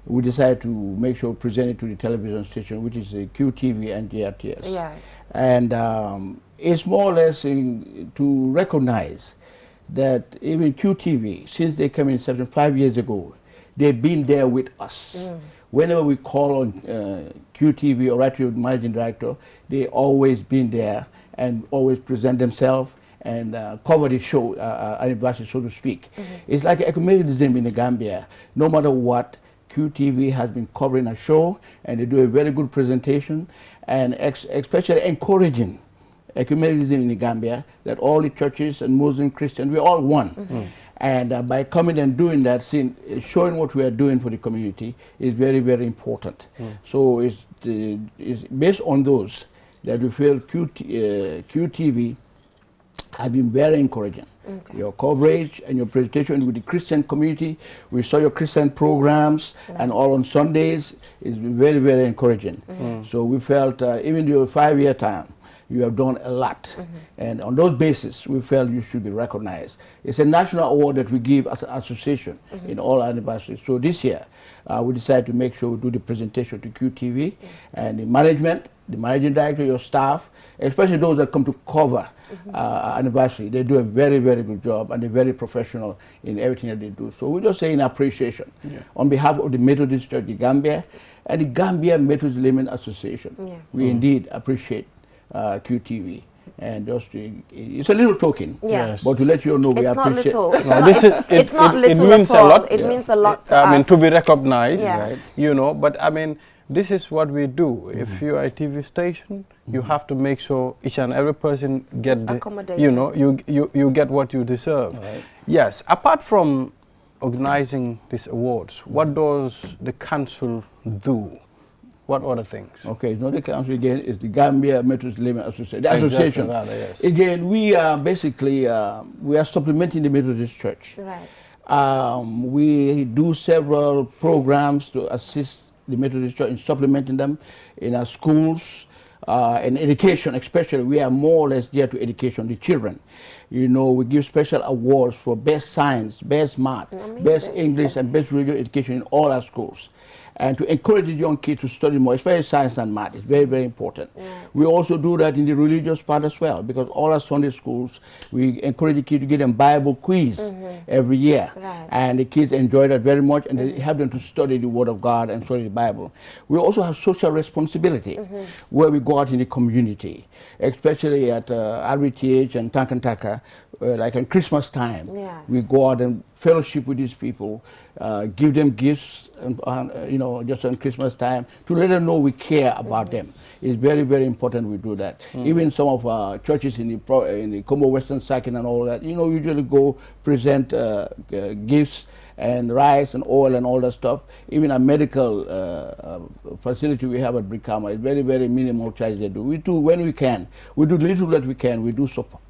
we decided to make sure we present it to the television station, which is the QTV and GRTS. Yeah. And it's more or less to recognize that even QTV, since they came in 5 years ago, they've been there with us. Whenever we call on QTV or write to the managing director, they always been there and always present themselves and cover the show, anniversary, so to speak. It's like ecumenism in the Gambia. No matter what, QTV has been covering a show, and they do a very good presentation, and especially encouraging ecumenism in the Gambia, that all the churches and Muslim, Christian, we're all one. And by coming and doing that, showing what we are doing for the community is very, very important. So it's based on those that we feel QTV have been very encouraging. Your coverage and your presentation with the Christian community, we saw your Christian programs and all on Sundays, is very, very encouraging. So we felt even your 5-year time, you have done a lot. And on those basis, we felt you should be recognized. It's a national award that we give as an association in all anniversaries. So this year, we decided to make sure we do the presentation to QTV and the management, the managing director, your staff, especially those that come to cover anniversary. They do a very, very good job, and they're very professional in everything that they do. So we just say in appreciation on behalf of the Methodist Church of Gambia and the Gambia Methodist Laymen Association. We indeed appreciate QTV. And just it's a little token, but to let you know, we appreciate. It's not little. It means a lot. It means a lot to us. I mean, to be recognized, right? You know. But I mean, this is what we do. If you are a TV station, you have to make sure each and every person gets you know, you get what you deserve. Yes. Apart from organizing these awards, what does the council do? What other things? Okay, it's not the council again, it's the Gambia Methodist Laymen Association. The association. Rather, again, we are basically, we are supplementing the Methodist Church. We do several programs to assist the Methodist Church in supplementing them in our schools, and education especially. We are more or less there to education, the children. You know, we give special awards for best science, best math, best English, and best religious education in all our schools. And to encourage the young kids to study more, especially science and math. It's very, very important. We also do that in the religious part as well, because all our Sunday schools, we encourage the kids to get them Bible quiz every year. And the kids enjoy that very much, and they help them to study the Word of God and study the Bible. We also have social responsibility, where we go out in the community, especially at RVTH and Tankantaka, like on Christmas time. We go out and fellowship with these people, give them gifts, and, you know, just on Christmas time, to let them know we care about them. It's very, very important we do that. Even some of our churches in the Como Western Circuit and all that, you know, usually go present gifts and rice and oil and all that stuff. Even a medical facility we have at Brikama, it's very, very minimal charge they do. We do when we can. We do the little that we can. We do support.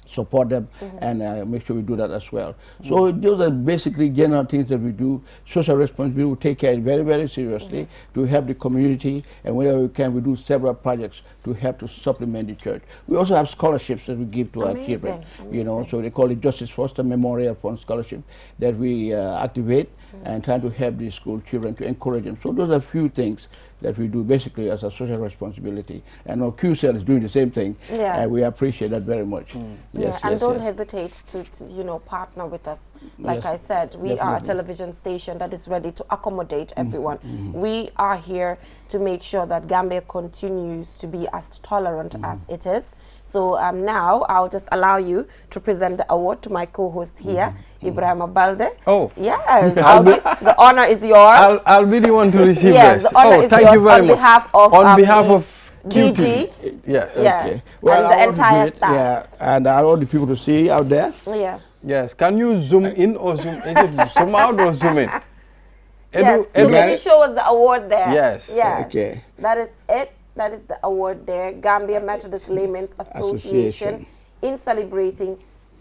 support them, and make sure we do that as well. So those are basically general things that we do. Social responsibility, we take care very, very seriously to help the community, and whenever we can, we do several projects to help to supplement the church. We also have scholarships that we give to our children, you know, so they call it Justice Foster Memorial Fund Scholarship that we activate and try to help the school children to encourage them. So those are a few things that we do basically as a social responsibility. And our QCell is doing the same thing, and we appreciate that very much. Yes, and don't hesitate to, you know, partner with us. Like I said, we are a television station that is ready to accommodate everyone. We are here to make sure that Gambia continues to be as tolerant as it is. So now I'll just allow you to present the award to my co-host here, Ibrahim Balde. Oh. Yes, the honor is yours. I'll be the one to receive yes, this. the honor is yours on behalf of DG. Yes. Okay. Well, and the entire staff. Yeah, and I want the people to see out there. Yeah. Yes. Can you zoom in or zoom? Is it zoom out or zoom in? Yes. So can you show us the award there? Yes. Yes. Okay. That is it. That is the award there. Gambia Methodist Laymen's Association in celebrating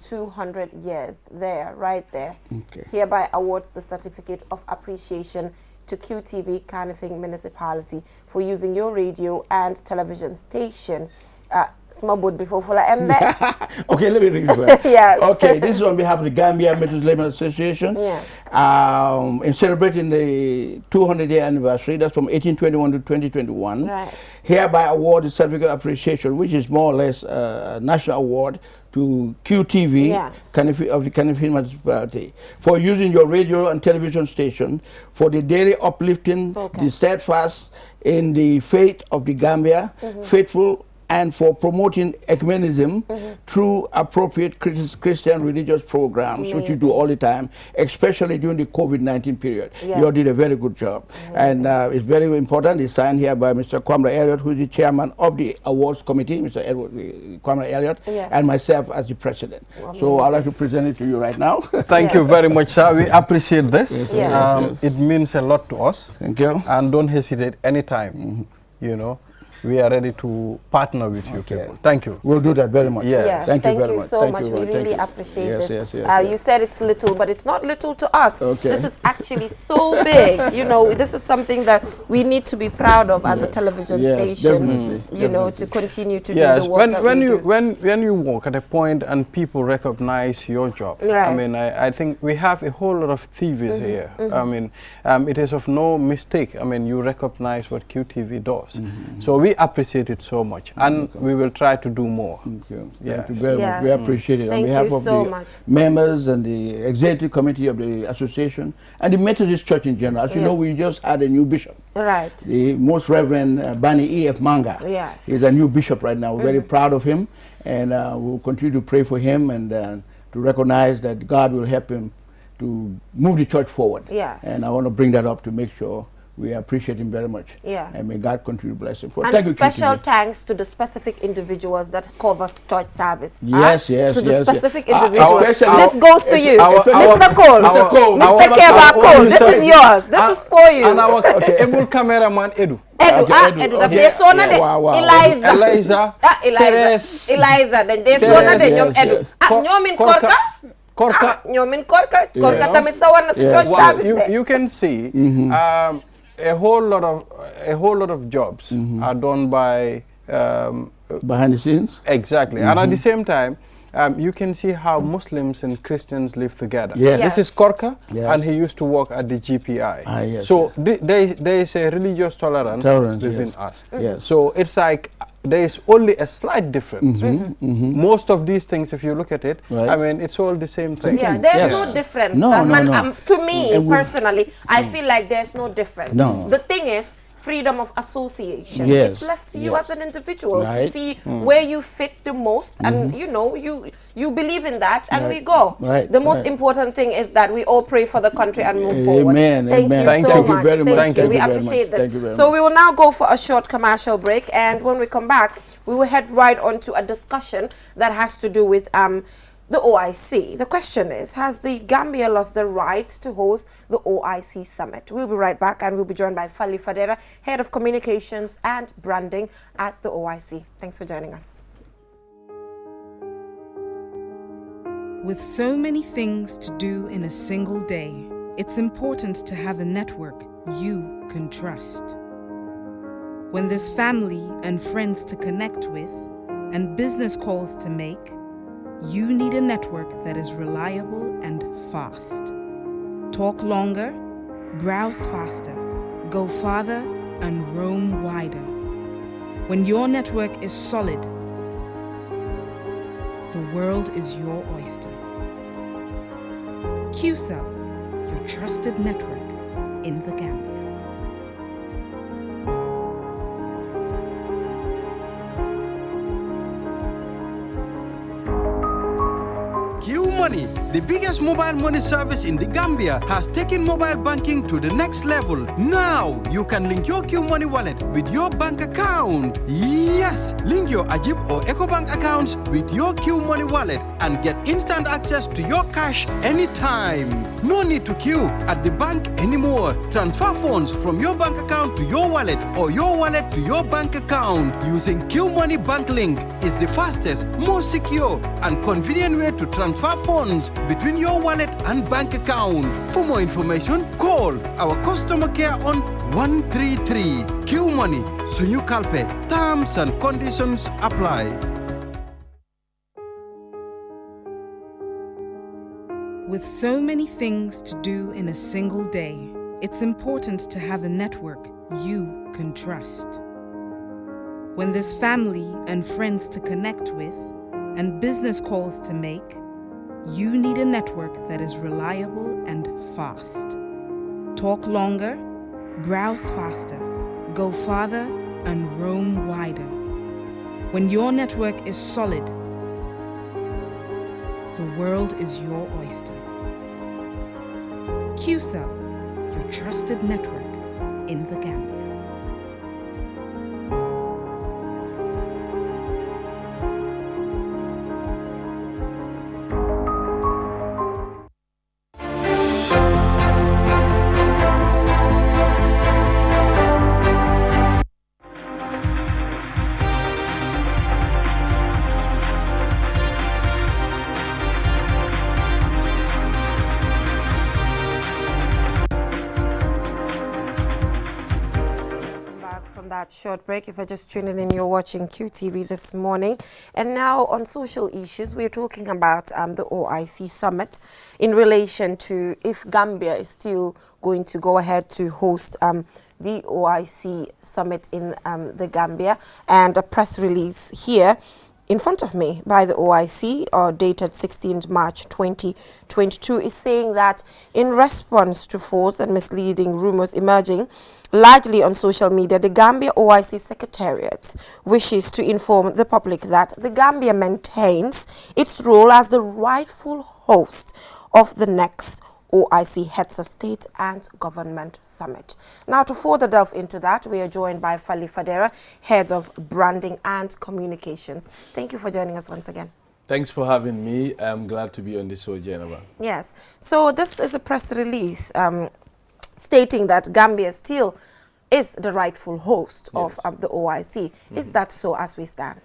200 years. There, right there. Okay. Hereby awards the certificate of appreciation to QTV Kanifing Municipality for using your radio and television station. Small board before full end there. Okay, let me read it. Yes. Okay, this is on behalf of the Gambia Methodist Laymen's Association. In celebrating the 200-year anniversary, that's from 1821 to 2021. Right. Hereby award the certificate of appreciation, which is more or less a national award to QTV of the Kanifing Municipality for using your radio and television station for the daily uplifting, the steadfast in the faith of the Gambia, faithful, and for promoting ecumenism through appropriate Christian religious programs, which you do all the time, especially during the COVID-19 period. You all did a very good job. And it's very important. It's signed here by Mr. Kwamra Elliott, who is the chairman of the awards committee, Mr. Kwamra Elliott, and myself as the president. So I'd like to present it to you right now. Thank you very much, sir. We appreciate this. It means a lot to us. Thank you. And don't hesitate anytime, you know. We are ready to partner with you people. Thank you. We'll do that very much. Yes. Thank you very you much. so much. We really appreciate this. You said it's little, but it's not little to us. This is actually so big. You know, this is something that we need to be proud of as a television station. You know, to continue to do the work that we do. When you work at a point and people recognize your job, I mean, I think we have a whole lot of thieves here. I mean, it is of no mistake. I mean, you recognize what QTV does. So we appreciate it so much, and we will try to do more. Thank you. Thank you very much. We appreciate it. Thank on behalf you of so the much. members and the executive committee of the association and the Methodist Church in general. As you know, we just had a new bishop. Right. The Most Reverend Bani E.F. Manga. Yes. He's a new bishop right now. We're very proud of him, and we'll continue to pray for him and to recognize that God will help him to move the church forward. Yes. And I want to bring that up to make sure we appreciate him very much. And may God continue to bless him. And thank you, special thanks to the specific individuals that cover church service. Yes, to the specific individuals. This goes to you. Mr. Cole. Mr. Keba Cole. This is yours. This is for you. And our able cameraman Edu. Edu. Eliza. Then there's one of them, Edu. Nyomin Korka. Korka tamit sawan na si church service. You can see a whole lot of jobs are done by behind the scenes. Exactly. And at the same time, you can see how Muslims and Christians live together. This is Korka, and he used to work at the GPI. So there is a religious tolerance within us. So it's like there is only a slight difference. Most of these things, if you look at it, I mean, it's all the same thing. There's no difference. To me, personally, I feel like there's no difference. The thing is, freedom of association. It's left to you as an individual to see where you fit the most, and you know, you believe in that, and we go. The most important thing is that we all pray for the country and move forward. Thank you so much. Thank you. We appreciate this. So we will now go for a short commercial break, and when we come back, we will head right on to a discussion that has to do with the OIC. The question is, has the Gambia lost the right to host the OIC Summit? We'll be right back, and we'll be joined by Fali Fadera, Head of Communications and Branding at the OIC. Thanks for joining us. With so many things to do in a single day, it's important to have a network you can trust. When there's family and friends to connect with and business calls to make, you need a network that is reliable and fast. Talk longer, browse faster, go farther, and roam wider. When your network is solid, the world is your oyster. QCell, your trusted network in the Gambia. QMoney, the biggest mobile money service in the Gambia, has taken mobile banking to the next level. Now, you can link your QMoney wallet with your bank account. Yes, link your Ajib or EcoBank accounts with your QMoney wallet and get instant access to your cash anytime. No need to queue at the bank anymore. Transfer funds from your bank account to your wallet or your wallet to your bank account using QMoney Bank Link is the fastest, most secure, and convenient way to transfer funds between your wallet and bank account. For more information, call our customer care on 133. QMoney, Sunyu Kalpe. Terms and conditions apply. With so many things to do in a single day, it's important to have a network you can trust. When there's family and friends to connect with and business calls to make, you need a network that is reliable and fast. Talk longer, browse faster, go farther, and roam wider. When your network is solid, the world is your oyster. QCell, your trusted network in the Gambia. Short break. If you're just tuning in, you're watching QTV this morning. And now on social issues, we're talking about the OIC summit in relation to if Gambia is still going to go ahead to host the OIC summit in the Gambia. And a press release here in front of me by the OIC, dated 16th March 2022, is saying that in response to false and misleading rumors emerging largely on social media, the Gambia OIC Secretariat wishes to inform the public that the Gambia maintains its role as the rightful host of the next OIC Heads of State and Government Summit. Now, to further delve into that, we are joined by Fali Fadera, Head of Branding and Communications. Thank you for joining us once again. Thanks for having me. I'm glad to be on this show, Jennifer. Yes. So this is a press release stating that Gambia still is the rightful host of the OIC. Is that so as we stand?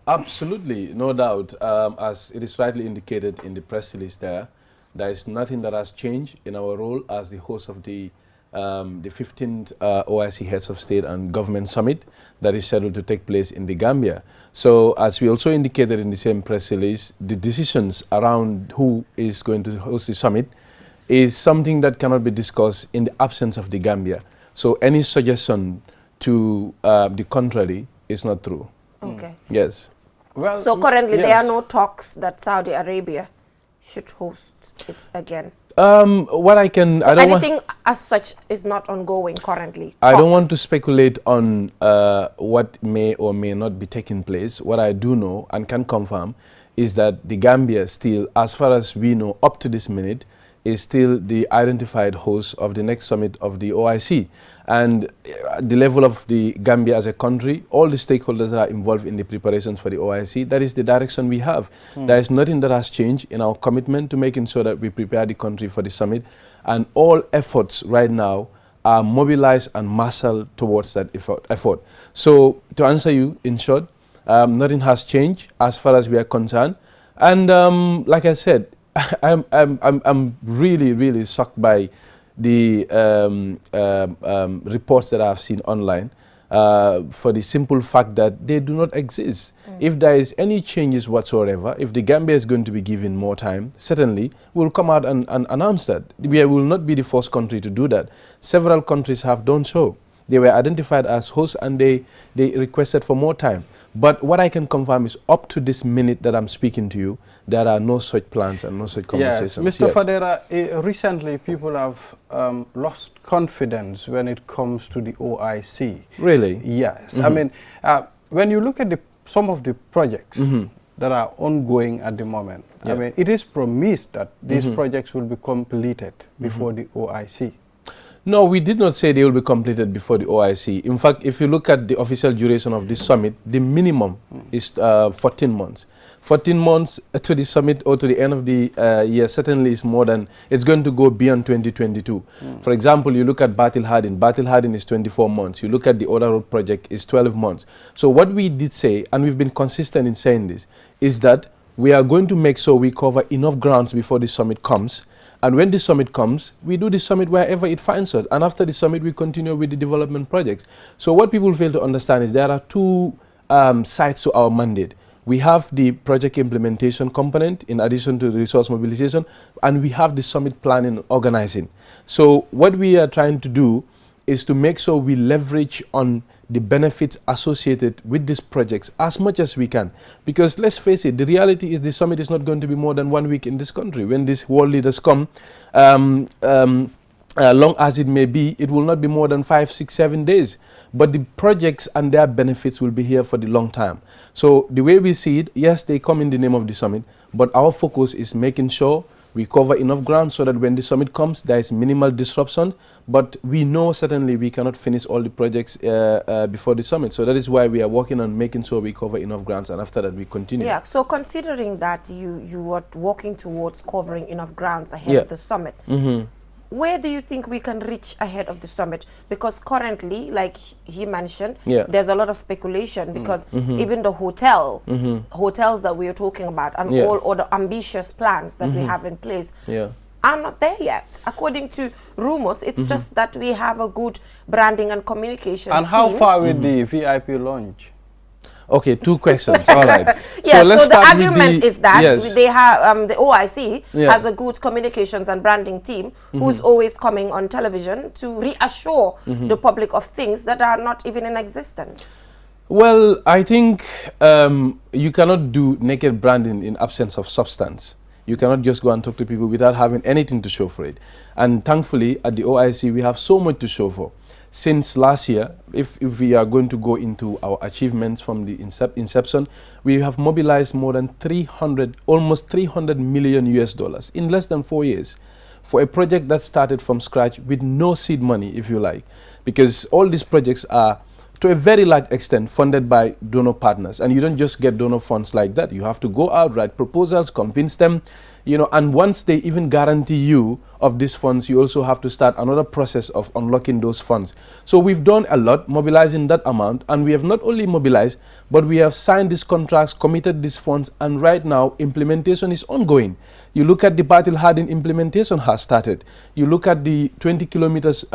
Absolutely, no doubt. As it is rightly indicated in the press release there is nothing that has changed in our role as the host of the 15th OIC Heads of State and Government Summit that is scheduled to take place in the Gambia. So, as we also indicated in the same press release, the decisions around who is going to host the summit is something that cannot be discussed in the absence of the Gambia. So any suggestion to the contrary is not true. Okay. Yes. Well, so currently there are no talks that Saudi Arabia should host it again. What I can... So anything as such is not ongoing currently? I don't want to speculate on what may or may not be taking place. What I do know and can confirm is that the Gambia still, as far as we know up to this minute, is still the identified host of the next summit of the OIC. And at the level of the Gambia as a country, all the stakeholders that are involved in the preparations for the OIC, that is the direction we have. There is nothing that has changed in our commitment to making sure that we prepare the country for the summit. And all efforts right now are mobilized and marshaled towards that effort. So to answer you, in short, nothing has changed as far as we are concerned. And like I said, I'm really shocked by the reports that I've seen online, for the simple fact that they do not exist. If there is any changes whatsoever, if the Gambia is going to be given more time, certainly we'll come out and announce that. We will not be the first country to do that. Several countries have done so. They were identified as hosts and they requested for more time. But what I can confirm is up to this minute that I'm speaking to you, there are no such plans and no such conversations. Yes, Mr. Fadera, recently people have lost confidence when it comes to the OIC. Really? Yes. I mean, when you look at some of the projects that are ongoing at the moment, I mean, it is promised that these projects will be completed before the OIC. No, we did not say they will be completed before the OIC. In fact, if you look at the official duration of this summit, the minimum is 14 months. 14 months to the summit or to the end of the year certainly is more than, it's going to go beyond 2022. For example, you look at Batil Hardin. Batil Hardin is 24 months. You look at the Oda Road project is 12 months. So what we did say, and we've been consistent in saying this, is that we are going to make sure we cover enough grounds before the summit comes. And when the summit comes, we do the summit wherever it finds us. And after the summit, we continue with the development projects. So what people fail to understand is there are two sides to our mandate. We have the project implementation component in addition to the resource mobilization, and we have the summit planning and organizing. So what we are trying to do is to make sure we leverage on the benefits associated with these projects as much as we can. Because let's face it, the reality is the summit is not going to be more than 1 week in this country. When these world leaders come, long as it may be, it will not be more than 5, 6, 7 days. But the projects and their benefits will be here for the long time. So the way we see it, yes, they come in the name of the summit, but our focus is making sure we cover enough ground so that when the summit comes, there is minimal disruption. But we know certainly we cannot finish all the projects before the summit. So that is why we are working on making sure we cover enough grounds, and after that we continue. Yeah, so considering that you are working towards covering enough grounds ahead of the summit, where do you think we can reach ahead of the summit? Because currently, like he mentioned, there's a lot of speculation because even the hotels that we are talking about and all other ambitious plans that we have in place are not there yet. According to rumors, it's just that we have a good branding and communications And how team. far with the VIP lounge? Okay, 2 questions. All right. Yeah, so, let's the start argument is that they have the OIC Yeah. has a good communications and branding team who's always coming on television to reassure the public of things that are not even in existence. Well, I think you cannot do naked branding in absence of substance. You cannot just go and talk to people without having anything to show for it. And thankfully, at the OIC, we have so much to show for. Since last year, if we are going to go into our achievements from the inception, we have mobilized more than almost 300 million US dollars in less than 4 years for a project that started from scratch with no seed money, if you like, because all these projects are to a very large extent funded by donor partners, and you don't just get donor funds like that. You have to go out, write proposals, convince them, you know, and once they even guarantee you of these funds, you also have to start another process of unlocking those funds. So we've done a lot mobilizing that amount, and we have not only mobilized, but we have signed these contracts, committed these funds, and right now implementation is ongoing. You look at the Batil Hardin implementation has started. You look at the 20 kilometers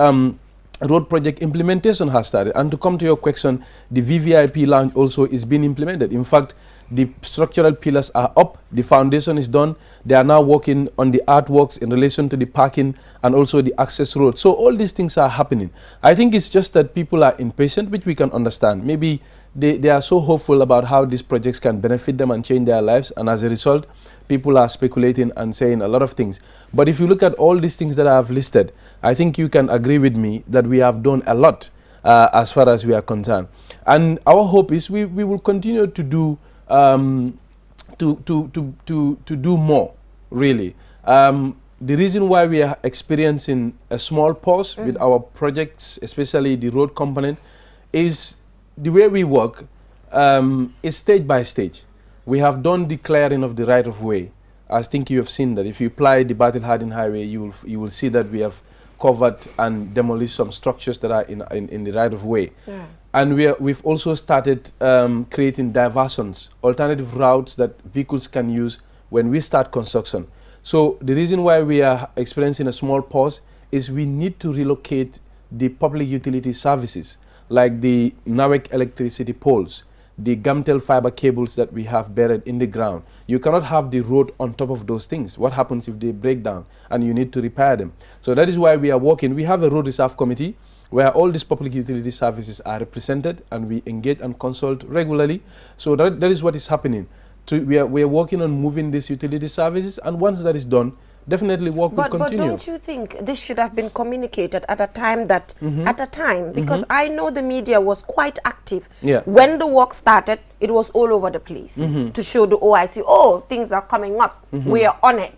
road project implementation has started. And to come to your question, the VVIP lounge also is being implemented. In fact, the structural pillars are up, the foundation is done. They are now working on the artworks in relation to the parking and also the access road. So all these things are happening. I think it's just that people are impatient, which we can understand. Maybe they are so hopeful about how these projects can benefit them and change their lives, and as a result, people are speculating and saying a lot of things. But if you look at all these things that I have listed, I think you can agree with me that we have done a lot as far as we are concerned. And our hope is we will continue to do to do more, really. The reason why we are experiencing a small pause with our projects, especially the road component, is the way we work is stage by stage. We have done the clearing of the right-of-way. I think you have seen that. If you apply the Batil Hardin Highway, you will see that we have covered and demolished some structures that are in the right-of-way. Yeah. And we've also started creating diversions, alternative routes that vehicles can use when we start construction. So the reason why we are experiencing a small pause is we need to relocate the public utility services like the NAWEC electricity poles, the Gamtel fiber cables that we have buried in the ground. You cannot have the road on top of those things. What happens if they break down and you need to repair them? So that is why we are working. We have a road reserve committee where all these public utility services are represented, and we engage and consult regularly. So that is what is happening. We are working on moving these utility services, and once that is done, definitely work will continue. But don't you think this should have been communicated at a time that, because I know the media was quite active. Yeah. When the work started, it was all over the place to show the OIC, oh, things are coming up, we are on it.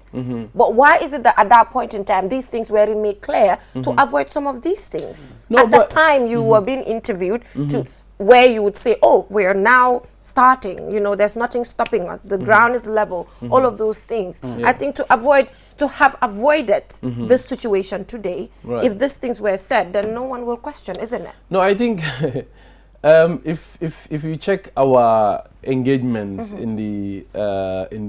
But why is it that at that point in time, these things weren't made clear to avoid some of these things? No, at the time you were being interviewed to where you would say, oh, we're now starting, you know, there's nothing stopping us, the ground is level, all of those things. I think to have avoided this situation today, if these things were said, then no one will question, isn't it? No, I think if you check our engagements in the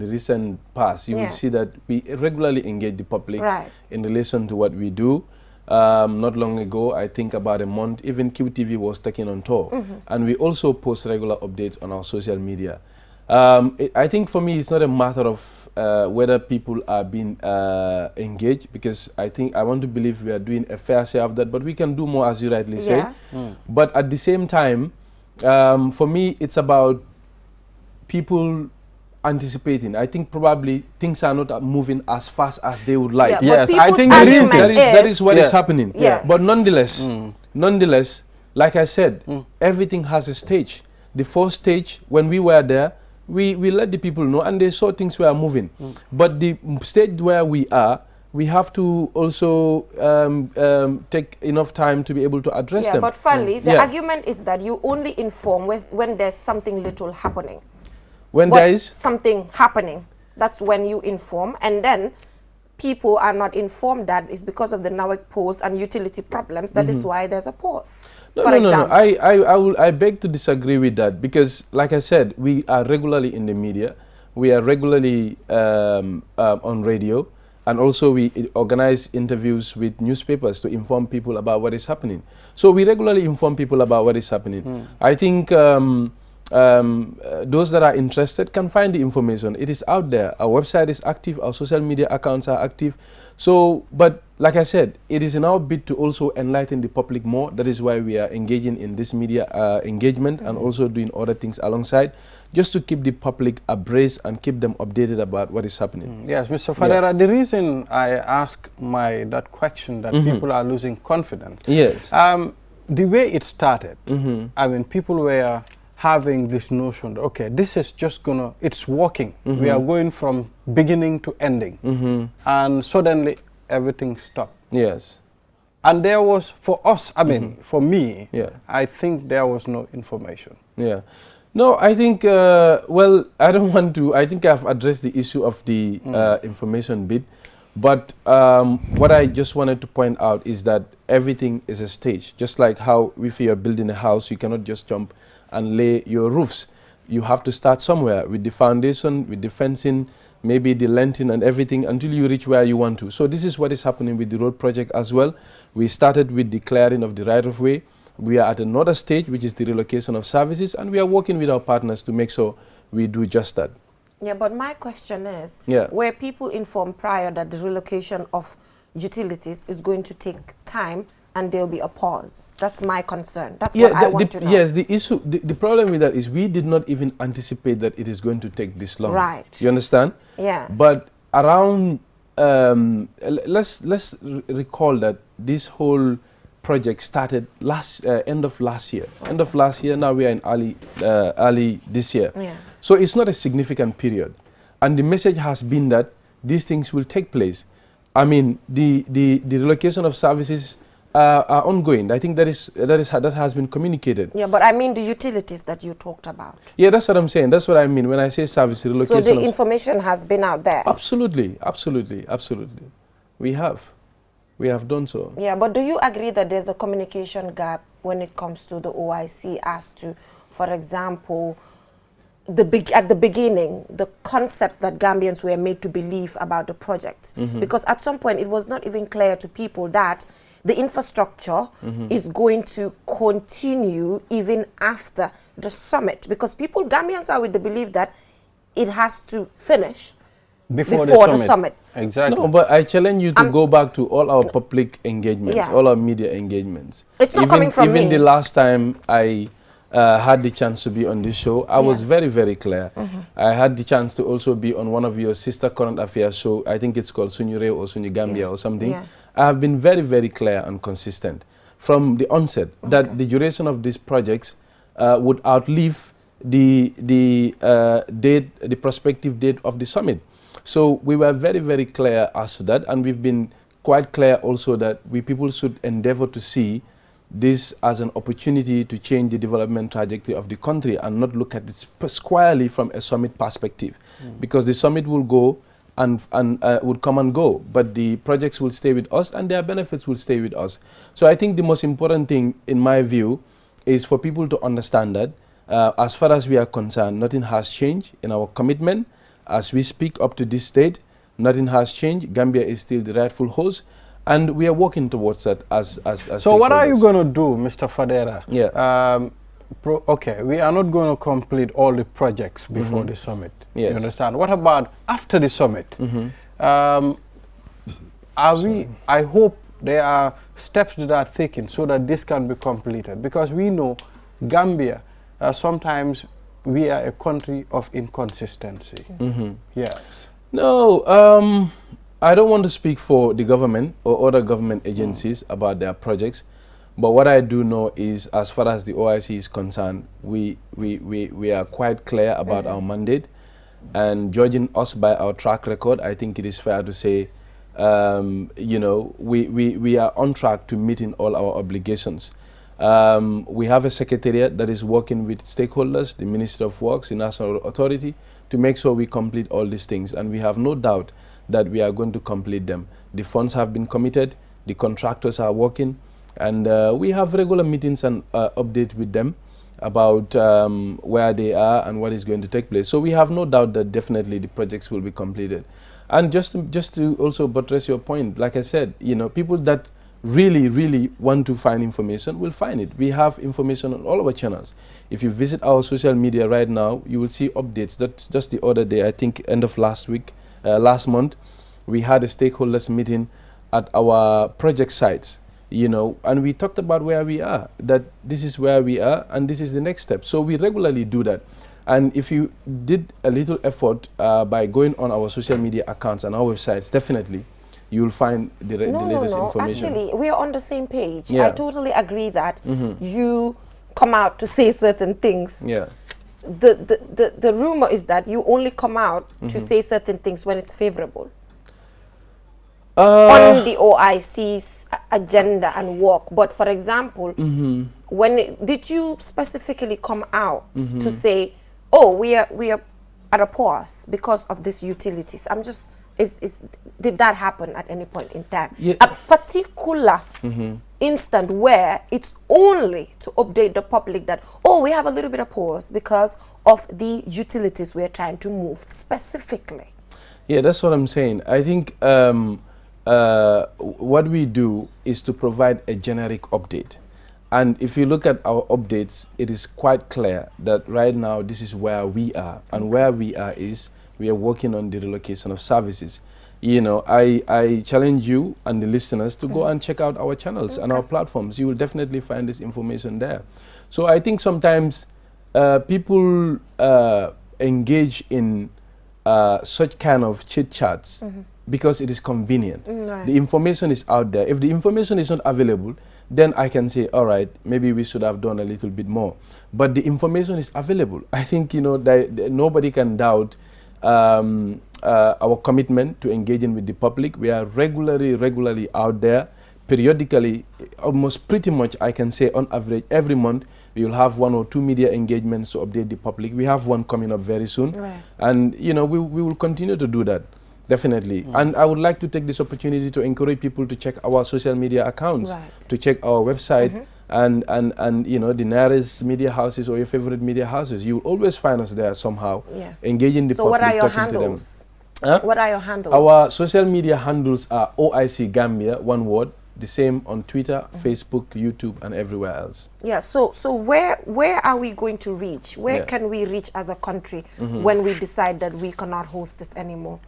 recent past, you will see that we regularly engage the public in relation to what we do. Not long ago, I think about a month, even QTV was taken on tour. And we also post regular updates on our social media. I think for me, it's not a matter of whether people are being engaged, because I want to believe we are doing a fair share of that, but we can do more, as you rightly say. But at the same time, for me, it's about people anticipating. I think probably things are not moving as fast as they would like. Yes, I think that is what is happening. But nonetheless, like I said, everything has a stage. The first stage, when we were there, we let the people know, and they saw things were moving. But the stage where we are, we have to also take enough time to be able to address them. But finally, the argument is that you only inform when there's something little happening. When there is something happening, that's when you inform, and then people are not informed that it's because of the NAWEC pause and utility problems. That is why there's a pause. No. I beg to disagree with that, because, like I said, we are regularly in the media, we are regularly on radio, and also we organize interviews with newspapers to inform people about what is happening. So we regularly inform people about what is happening. I think those that are interested can find the information. It is out there. Our website is active, our social media accounts are active. So, but like I said, it is in our bid to also enlighten the public more. That is why we are engaging in this media engagement and also doing other things alongside, just to keep the public abreast and keep them updated about what is happening. Yes, Mr. Fadera, the reason I ask that question, that people are losing confidence. Yes. The way it started, I mean, people were having this notion that, okay, this is just gonna, it's working. We are going from beginning to ending. And suddenly everything stopped. Yes. And there was, for us, I mean, for me, I think there was no information. Yeah. No, I think, well, I don't want to, I think I've addressed the issue of the information bit. But what I just wanted to point out is that everything is a stage. Just like how if you're building a house, you cannot just jump and lay your roofs. You have to start somewhere with the foundation, with the fencing, maybe the lenting and everything until you reach where you want to. So this is what is happening with the road project as well. We started with the clearing of the right-of-way. We are at another stage, which is the relocation of services, and we are working with our partners to make sure we do just that. Yeah, but my question is, were people informed prior that the relocation of utilities is going to take time and there'll be a pause? That's my concern. That's what I want to know. Yes, the issue, the problem with that is we did not even anticipate that it is going to take this long. Right. You understand? Yes. But around, let's recall that this whole project started end of last year. End of last year, now we are in early this year. Yeah. So it's not a significant period. And the message has been that these things will take place. I mean, the relocation of services are ongoing. I think that has been communicated. Yeah, but I mean the utilities that you talked about. Yeah, that's what I'm saying. That's what I mean when I say service relocation. So the information has been out there. Absolutely, absolutely, absolutely. We have done so. Yeah, but do you agree that there's a communication gap when it comes to the OIC as to, for example, at the beginning, the concept that Gambians were made to believe about the project. Because at some point, it was not even clear to people that the infrastructure is going to continue even after the summit. Because Gambians are with the belief that it has to finish before the summit. Exactly. No, but I challenge you to go back to all our public engagements, Yes. all our media engagements. It's not coming from me. Even the last time I had the chance to be on this show, I was very, very clear. I had the chance to also be on one of your sister current affairs show. I think it's called Sunyure or Sunyi Gambia or something. Yeah. I have been very, very clear and consistent from the onset that the duration of these projects would outlive the prospective date of the summit. So we were very, very clear as to that, and we've been quite clear also that people should endeavor to see this as an opportunity to change the development trajectory of the country and not look at it squarely from a summit perspective. Because the summit will go and would come and go, but the projects will stay with us and their benefits will stay with us. So I think the most important thing, in my view, is for people to understand that as far as we are concerned, nothing has changed in our commitment. As we speak up to this date, nothing has changed. Gambia is still the rightful host, and we are working towards that as So what are you going to do, Mr. Fadera? Yeah. Okay, we are not going to complete all the projects before the summit. Yes. You understand? What about after the summit? I hope there are steps that are taken so that this can be completed, because we know Gambia sometimes we are a country of inconsistency. Yes. No, I don't want to speak for the government or other government agencies about their projects, but what I do know is, as far as the OIC is concerned, we are quite clear about our mandate, and judging us by our track record, I think it is fair to say, you know, we are on track to meeting all our obligations. We have a secretariat that is working with stakeholders, the Ministry of Works, the National Authority, to make sure we complete all these things, and we have no doubt that we are going to complete them. The funds have been committed, the contractors are working, and we have regular meetings and updates with them about where they are and what is going to take place. So we have no doubt that definitely the projects will be completed. And just to also buttress your point, like I said, you know, people that really want to find information will find it. We have information on all our channels. If you visit our social media right now, you will see updates. That's just the other day, I think end of last month, we had a stakeholders meeting at our project sites, you know, and we talked about where we are, that this is where we are and this is the next step. So we regularly do that. And if you did a little effort by going on our social media accounts and our websites, definitely you will find the latest information. Actually, we are on the same page. Yeah. I totally agree that you come out to say certain things. Yeah. The rumor is that you only come out to say certain things when it's favorable on the OIC's agenda and work. But for example, did you specifically come out to say, oh, we are at a pause because of these utilities? I'm just did that happen at any point in time? Yeah. A particular instant where it's only to update the public that, oh, we have a little bit of pause because of the utilities we're trying to move specifically. Yeah, that's what I'm saying. I think what we do is to provide a generic update. And if you look at our updates, it is quite clear that right now this is where we are. And where we are is we are working on the relocation of services. You know, I challenge you and the listeners to go and check out our channels and our platforms. You will definitely find this information there. So I think sometimes people engage in such kind of chit-chats because it is convenient. Right. The information is out there. If the information is not available, then I can say, all right, maybe we should have done a little bit more. But the information is available. I think, you know, nobody can doubt our commitment to engaging with the public. We are regularly out there, periodically, almost pretty much, I can say on average, every month, we will have 1 or 2 media engagements to update the public. We have one coming up very soon. Right. And, you know, we will continue to do that, definitely. And I would like to take this opportunity to encourage people to check our social media accounts, to check our website, and you know, the nearest media houses or your favorite media houses. You will always find us there somehow, engaging the public, what are your talking handles? to them. What are your handles? Our social media handles are OIC Gambia, one word. The same on Twitter, Facebook, YouTube, and everywhere else. Yeah. So where are we going to reach? Where can we reach as a country when we decide that we cannot host this anymore?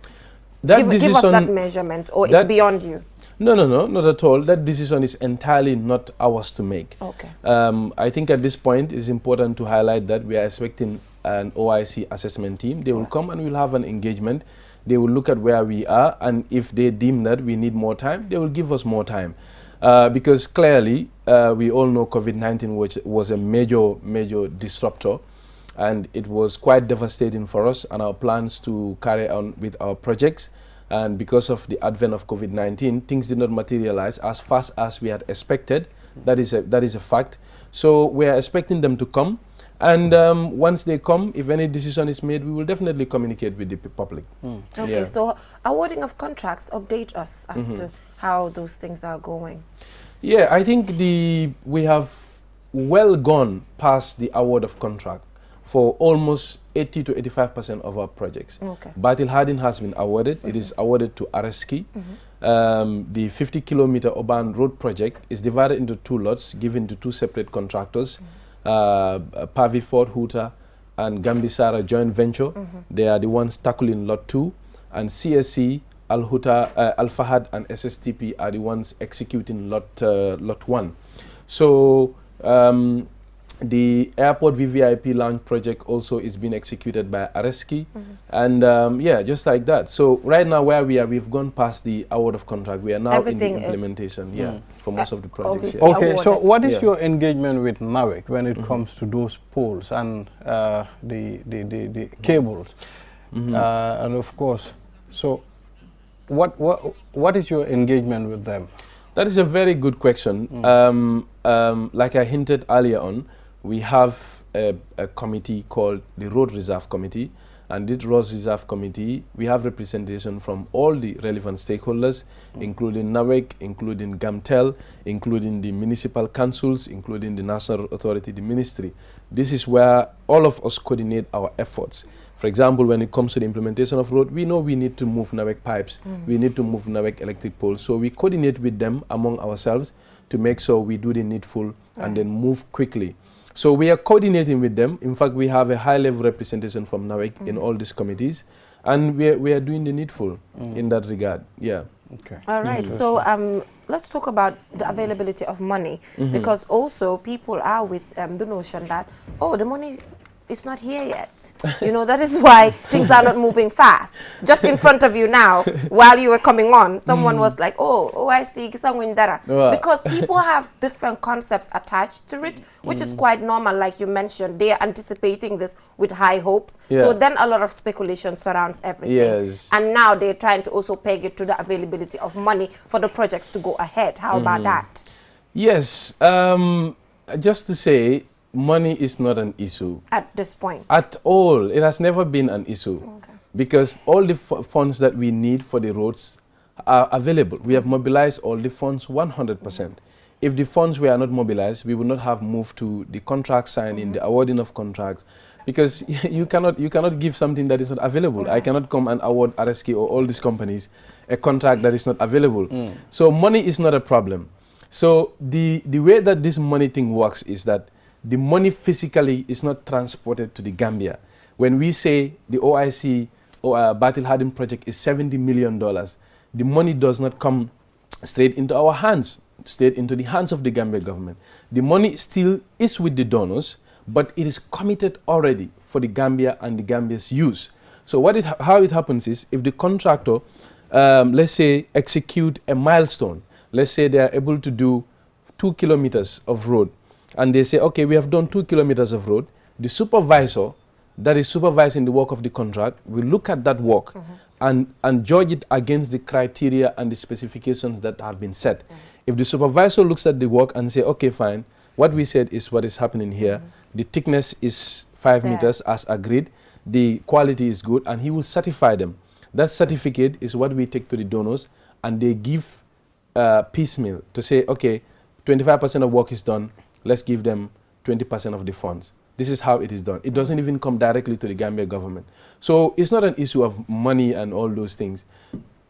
Give us that measurement, or it's beyond you. No, not at all. That decision is entirely not ours to make. Okay. I think at this point it's important to highlight that we are expecting an OIC assessment team. They will come and we'll have an engagement. They will look at where we are, and if they deem that we need more time, they will give us more time. Because clearly, we all know COVID-19 was a major disruptor, and it was quite devastating for us and our plans to carry on with our projects. And because of the advent of COVID-19, things did not materialize as fast as we had expected. That is a fact. So we are expecting them to come. And once they come, if any decision is made, we will definitely communicate with the public. Okay, so awarding of contracts, update us as to how those things are going. Yeah, I think we have well gone past the award of contract for almost 80 to 85% of our projects. Okay. Batil Hardin has been awarded. It is awarded to Areski. The 50-kilometer urban road project is divided into 2 lots, given to 2 separate contractors. Pavi Ford Huta and Gambisara joint venture. They are the ones tackling lot 2, and CSC, Al Huta, Al Fahad and SSTP are the ones executing lot 1. So the airport VVIP lounge project also is being executed by Areski, and yeah, just like that. So right now where we are, we've gone past the award of contract. We are now in the implementation, for most of the projects. Okay, so what is your engagement with NAWEC when it comes to those poles and the cables, and of course, so what is your engagement with them? That is a very good question. Like I hinted earlier on, we have a committee called the Road Reserve Committee, and this Road Reserve Committee, we have representation from all the relevant stakeholders, including NAWEC, including GAMTEL, including the municipal councils, including the National Authority, the ministry. This is where all of us coordinate our efforts. For example, when it comes to the implementation of road, we know we need to move NAWEC pipes, we need to move NAWEC electric poles, so we coordinate with them among ourselves to make sure we do the needful and then move quickly. So we are coordinating with them. In fact, we have a high-level representation from NAWEC in all these committees, and we are doing the needful in that regard. Yeah. Okay. All right. So let's talk about the availability of money, because also people are with the notion that, oh, the money is not here yet. You know, that is why things are not moving fast. Just in front of you now, while you were coming on, someone was like, oh, I see, because people have different concepts attached to it, which is quite normal. Like you mentioned, they are anticipating this with high hopes. So then a lot of speculation surrounds everything. And now they're trying to also peg it to the availability of money for the projects to go ahead. How about that? Yes. Just to say, money is not an issue. At this point? At all. It has never been an issue. Okay. Because all the funds that we need for the roads are available. We have mobilized all the funds 100%. If the funds were not mobilized, we would not have moved to the contract signing, the awarding of contracts. Because you cannot give something that is not available. I cannot come and award RSK or all these companies a contract that is not available. So money is not a problem. So the way that this money thing works is that the money physically is not transported to the Gambia. When we say the OIC or Batil Hardin project is $70 million, the money does not come straight into our hands, straight into the hands of the Gambia government. The money still is with the donors, but it is committed already for the Gambia and the Gambia's use. So how it happens is, if the contractor, let's say, execute a milestone, let's say they are able to do 2 kilometers of road, and they say, okay, we have done 2 kilometers of road, the supervisor that is supervising the work of the contract will look at that work and judge it against the criteria and the specifications that have been set. If the supervisor looks at the work and say, okay, fine, what we said is what is happening here, the thickness is 5 meters as agreed, the quality is good, and he will certify them. That certificate is what we take to the donors, and they give piecemeal to say, okay, 25% of work is done, let's give them 20% of the funds. This is how it is done. It doesn't even come directly to the Gambia government. So it's not an issue of money and all those things.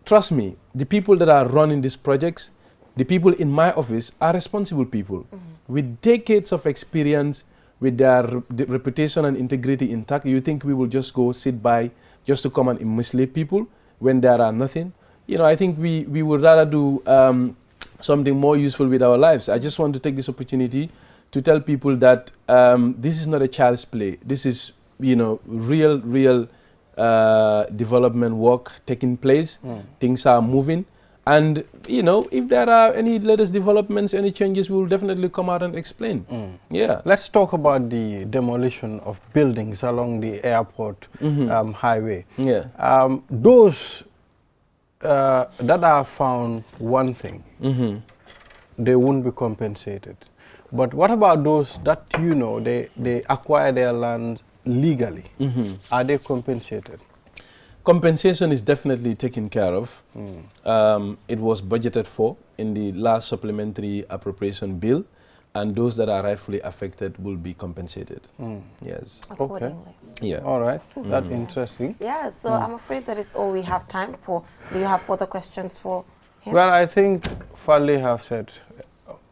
Trust me, the people that are running these projects, the people in my office are responsible people with decades of experience, with their reputation and integrity intact. You think we will just go sit by just to come and mislead people when there are nothing? You know, I think we would rather do something more useful with our lives. I just want to take this opportunity to tell people that this is not a child's play. This is, you know, real development work taking place. Things are moving. And, you know, if there are any latest developments, any changes, we will definitely come out and explain. Yeah. Let's talk about the demolition of buildings along the airport highway. Yeah. Those that are found wanting, they won't be compensated. But what about those that, you know, they acquire their land legally? Are they compensated? Compensation is definitely taken care of. It was budgeted for in the last supplementary appropriation bill, and those that are rightfully affected will be compensated. Yes. Accordingly. Okay. Yeah. All right. That's interesting. Yeah, so I'm afraid that is all we have time for. Do you have further questions for him? Well, I think Fali have said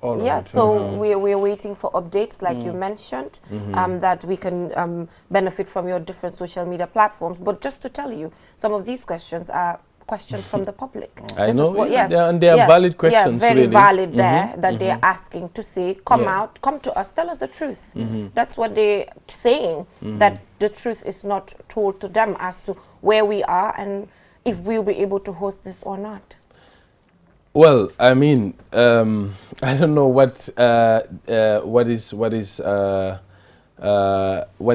all of Yeah, it. so we're waiting for updates, like you mentioned, that we can benefit from your different social media platforms. But just to tell you, some of these questions are questions from the public. I know, Yes, and they are valid questions. Yeah, very really valid there, that they're asking to say, come out, come to us, tell us the truth. That's what they're saying, that the truth is not told to them as to where we are and if we'll be able to host this or not. Well, I mean, I don't know what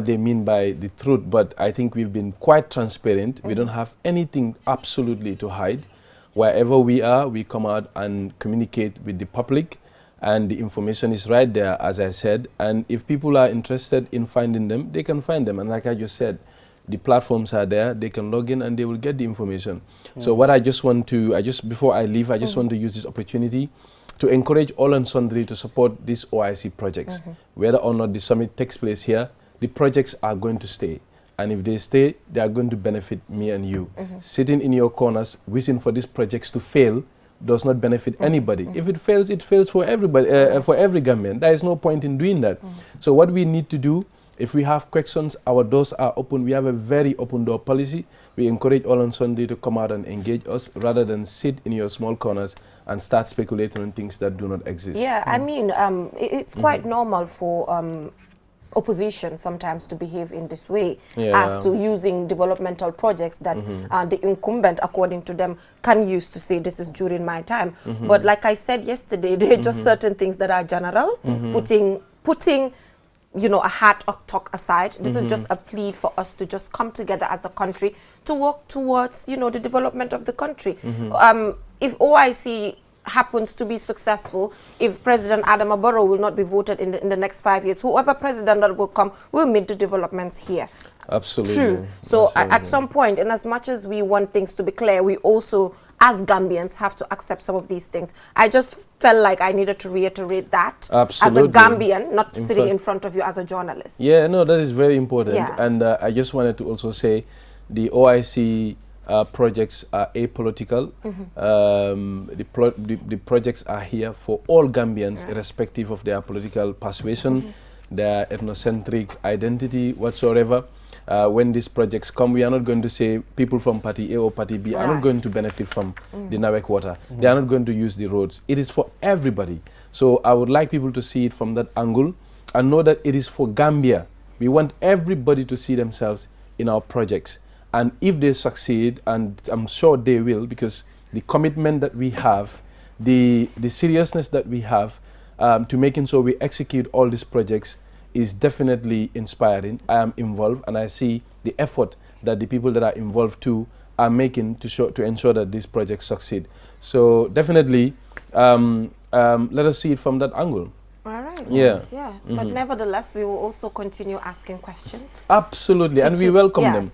they mean by the truth, but I think we've been quite transparent. We don't have anything absolutely to hide. Wherever we are, we come out and communicate with the public, and the information is right there, as I said. And if people are interested in finding them, they can find them. And like I just said, the platforms are there, they can log in and they will get the information. So what I just want to, before I leave, I just want to use this opportunity to encourage all and sundry to support these OIC projects. Whether or not the summit takes place here, the projects are going to stay. And if they stay, they are going to benefit me and you. Sitting in your corners, wishing for these projects to fail, does not benefit anybody. If it fails for everybody, for every Gambian. There is no point in doing that. So what we need to do, if we have questions, our doors are open. We have a very open door policy. We encourage all on Sunday to come out and engage us rather than sit in your small corners and start speculating on things that do not exist. Yeah, I mean, it's quite normal for opposition sometimes to behave in this way, as to using developmental projects that the incumbent, according to them, can use to say this is during my time. But like I said yesterday, there are just certain things that are general, putting you know, a hat or talk aside. This is just a plea for us to just come together as a country to work towards, you know, the development of the country. If OIC happens to be successful, if President Adama Barrow will not be voted in the next 5 years, whoever president that will come will meet the developments here. Absolutely. True. So at some point, and as much as we want things to be clear, we also, as Gambians, have to accept some of these things. I just felt like I needed to reiterate that as a Gambian, not sitting in front of you as a journalist. Yeah, no, that is very important. Yes. And I just wanted to also say the OIC projects are apolitical. The projects are here for all Gambians, irrespective of their political persuasion, their ethnocentric identity, whatsoever. When these projects come, we are not going to say people from Party A or Party B are not going to benefit from the Nawek water. They are not going to use the roads. It is for everybody. So I would like people to see it from that angle and know that it is for Gambia. We want everybody to see themselves in our projects. And if they succeed, and I'm sure they will, because the commitment that we have, the seriousness that we have to making sure we execute all these projects is definitely inspiring. I am involved, and I see the effort that the people that are involved too are making to ensure that these projects succeed. So definitely, let us see it from that angle. All right. Yeah. Yeah. But nevertheless, we will also continue asking questions. Absolutely, and we welcome them.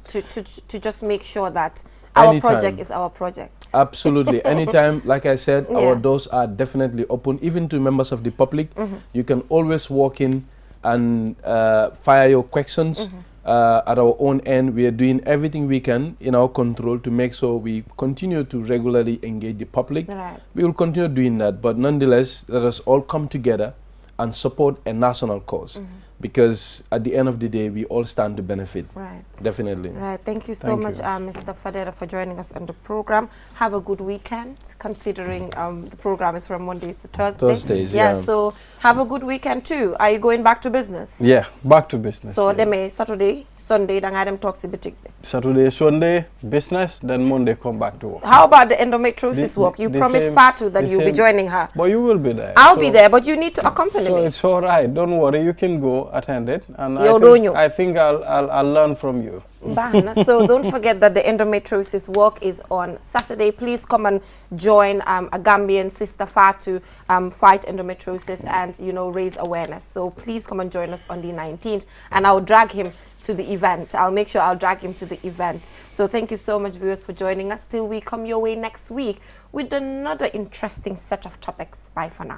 To just make sure that Our project is our project. Absolutely. Anytime, like I said, our doors are definitely open, even to members of the public. You can always walk in and fire your questions. At our own end, we are doing everything we can in our control to make sure we continue to regularly engage the public. We will continue doing that, but nonetheless, let us all come together and support a national cause. Because at the end of the day, we all stand to benefit. Definitely. Thank you so much, Mr. Fadera, for joining us on the program. Have a good weekend, considering the program is from Mondays to Thursdays. So have a good weekend too. Are you going back to business? Yeah, back to business. So they Saturday, Sunday, then I talk to boutique. Saturday, Sunday, business, then Monday come back to work. How about the endometriosis work? You promised Fatu that you'll be joining her. But you will be there. I'll be there, but you need to accompany me. So it's all right. Don't worry. You can go attend it, and I think I'll learn from you. So don't forget that the endometriosis walk is on Saturday. Please come and join a Gambian sister Fatu fight endometriosis and raise awareness. So please come and join us on the 19th, and I'll drag him to the event. I'll make sure I'll drag him to the event. So thank you so much, viewers, for joining us. Till we come your way next week with another interesting set of topics. Bye for now.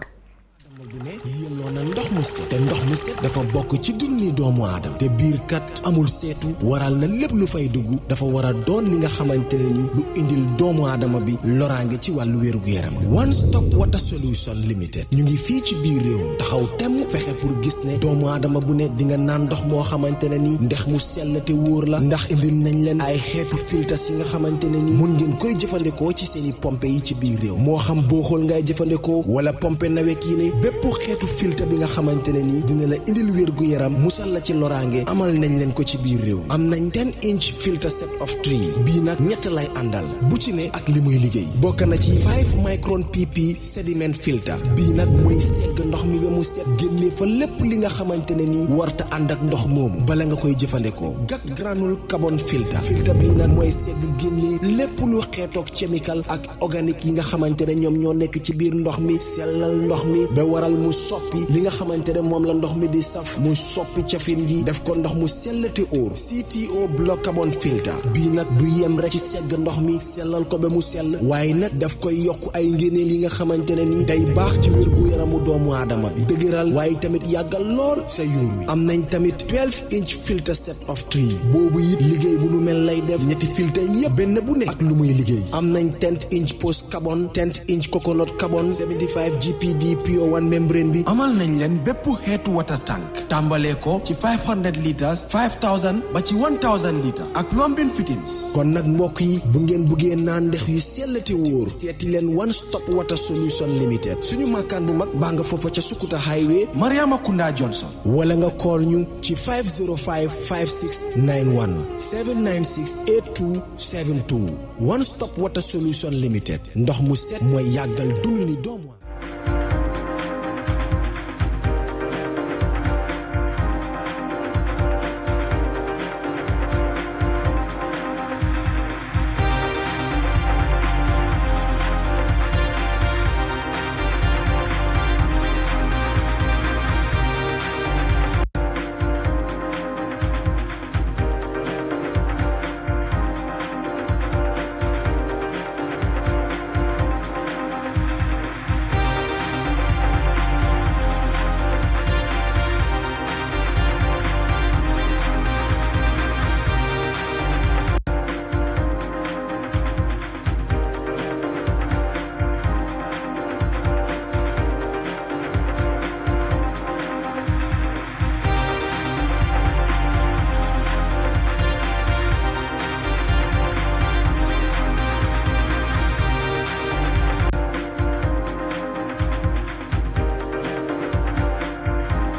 yelloo na ndox mu set te ndox mu set dafa bokk ci dund doomu aadama te biir kat amul seetu waral na lépp lu fay dugg dafa war a doon li nga xamante ne ni lu indil doomu aadama bi loraange ci wàllu wérugu yaram One Stop Water Solution Limited ñu ngi fii ci biir réew taxaw temm fexe pour gis ne doomu aadama bu ne di nga naan ndox moo xamante ne ni ndox mu sell te wóor la ndax indil nañ leen ay xeetu filtres yi nga xamante ne ni mun ngeen koy jëfandikoo ci seeni pompe yi ci biir réew moo xam booxool ngay jëfandikoo wala pompe nawek yi ne bépp xeetu filtre bi nga xamante ne ni dina la indil wérgu yaram musal la ci loraange amal nañ leen ko ci biir réew am nañ 10-inch filter set of 3 bii nag ñett lay àndal bu ci ne ak li muy liggéey bokk na ci 5 micron pp sediment filter bii nag mooy segg ndox mi ba mu set génne fa lépp li nga xamante ne ni warta ànd ak ndox moomu bala nga koy jëfandikoo GAC granule carbon filter bii nag mooy segg génne lépp lu xeetoog chemical ak organique yi nga xamante ne ñoom ñoo nekk ci biir ndox mi sellal ndox mi ba waral mu soppi li nga xamante ne moom la ndox mi di saf mu soppi cafin gi def ko ndox mu sell te óor CTO block carbon filter bii nag du yem rek ci segg ndox mi sellal ko ba mu sell waaye nag daf koy yokk ay ngéneel yi nga xamante ne ni day baax ci wérgu yaramu doomu aadama bi dëgëral waaye tamit yàggal lool sa yuur wi am nañ tamit 12-inch filter set of 3 boobu it liggéey bu nu mel lay def ñetti filter yépp benn bu ne ak lu muy liggéey am nañ 10-inch post carbon 10-inch coconut carbon 75 GPD pure one membrane bi amal nañ leen bépp xeetu water tank tàmbalee ko ci 500 litres 5000 ba ci 1000 litres ak plumbing fittings kon nag mbokk yi bu ngeen buggee naan ndex yu sell te wóor seeti leen One Stop Water Solution Limited suñu makkaan bu mag baa nga foofa ca Sukuta Highway Mariama Kunda Johnson wala nga call ñu ci 505 5691 796 8272 One Stop Water Solution Limited ndox mu set mooy yàggal dund ni doomu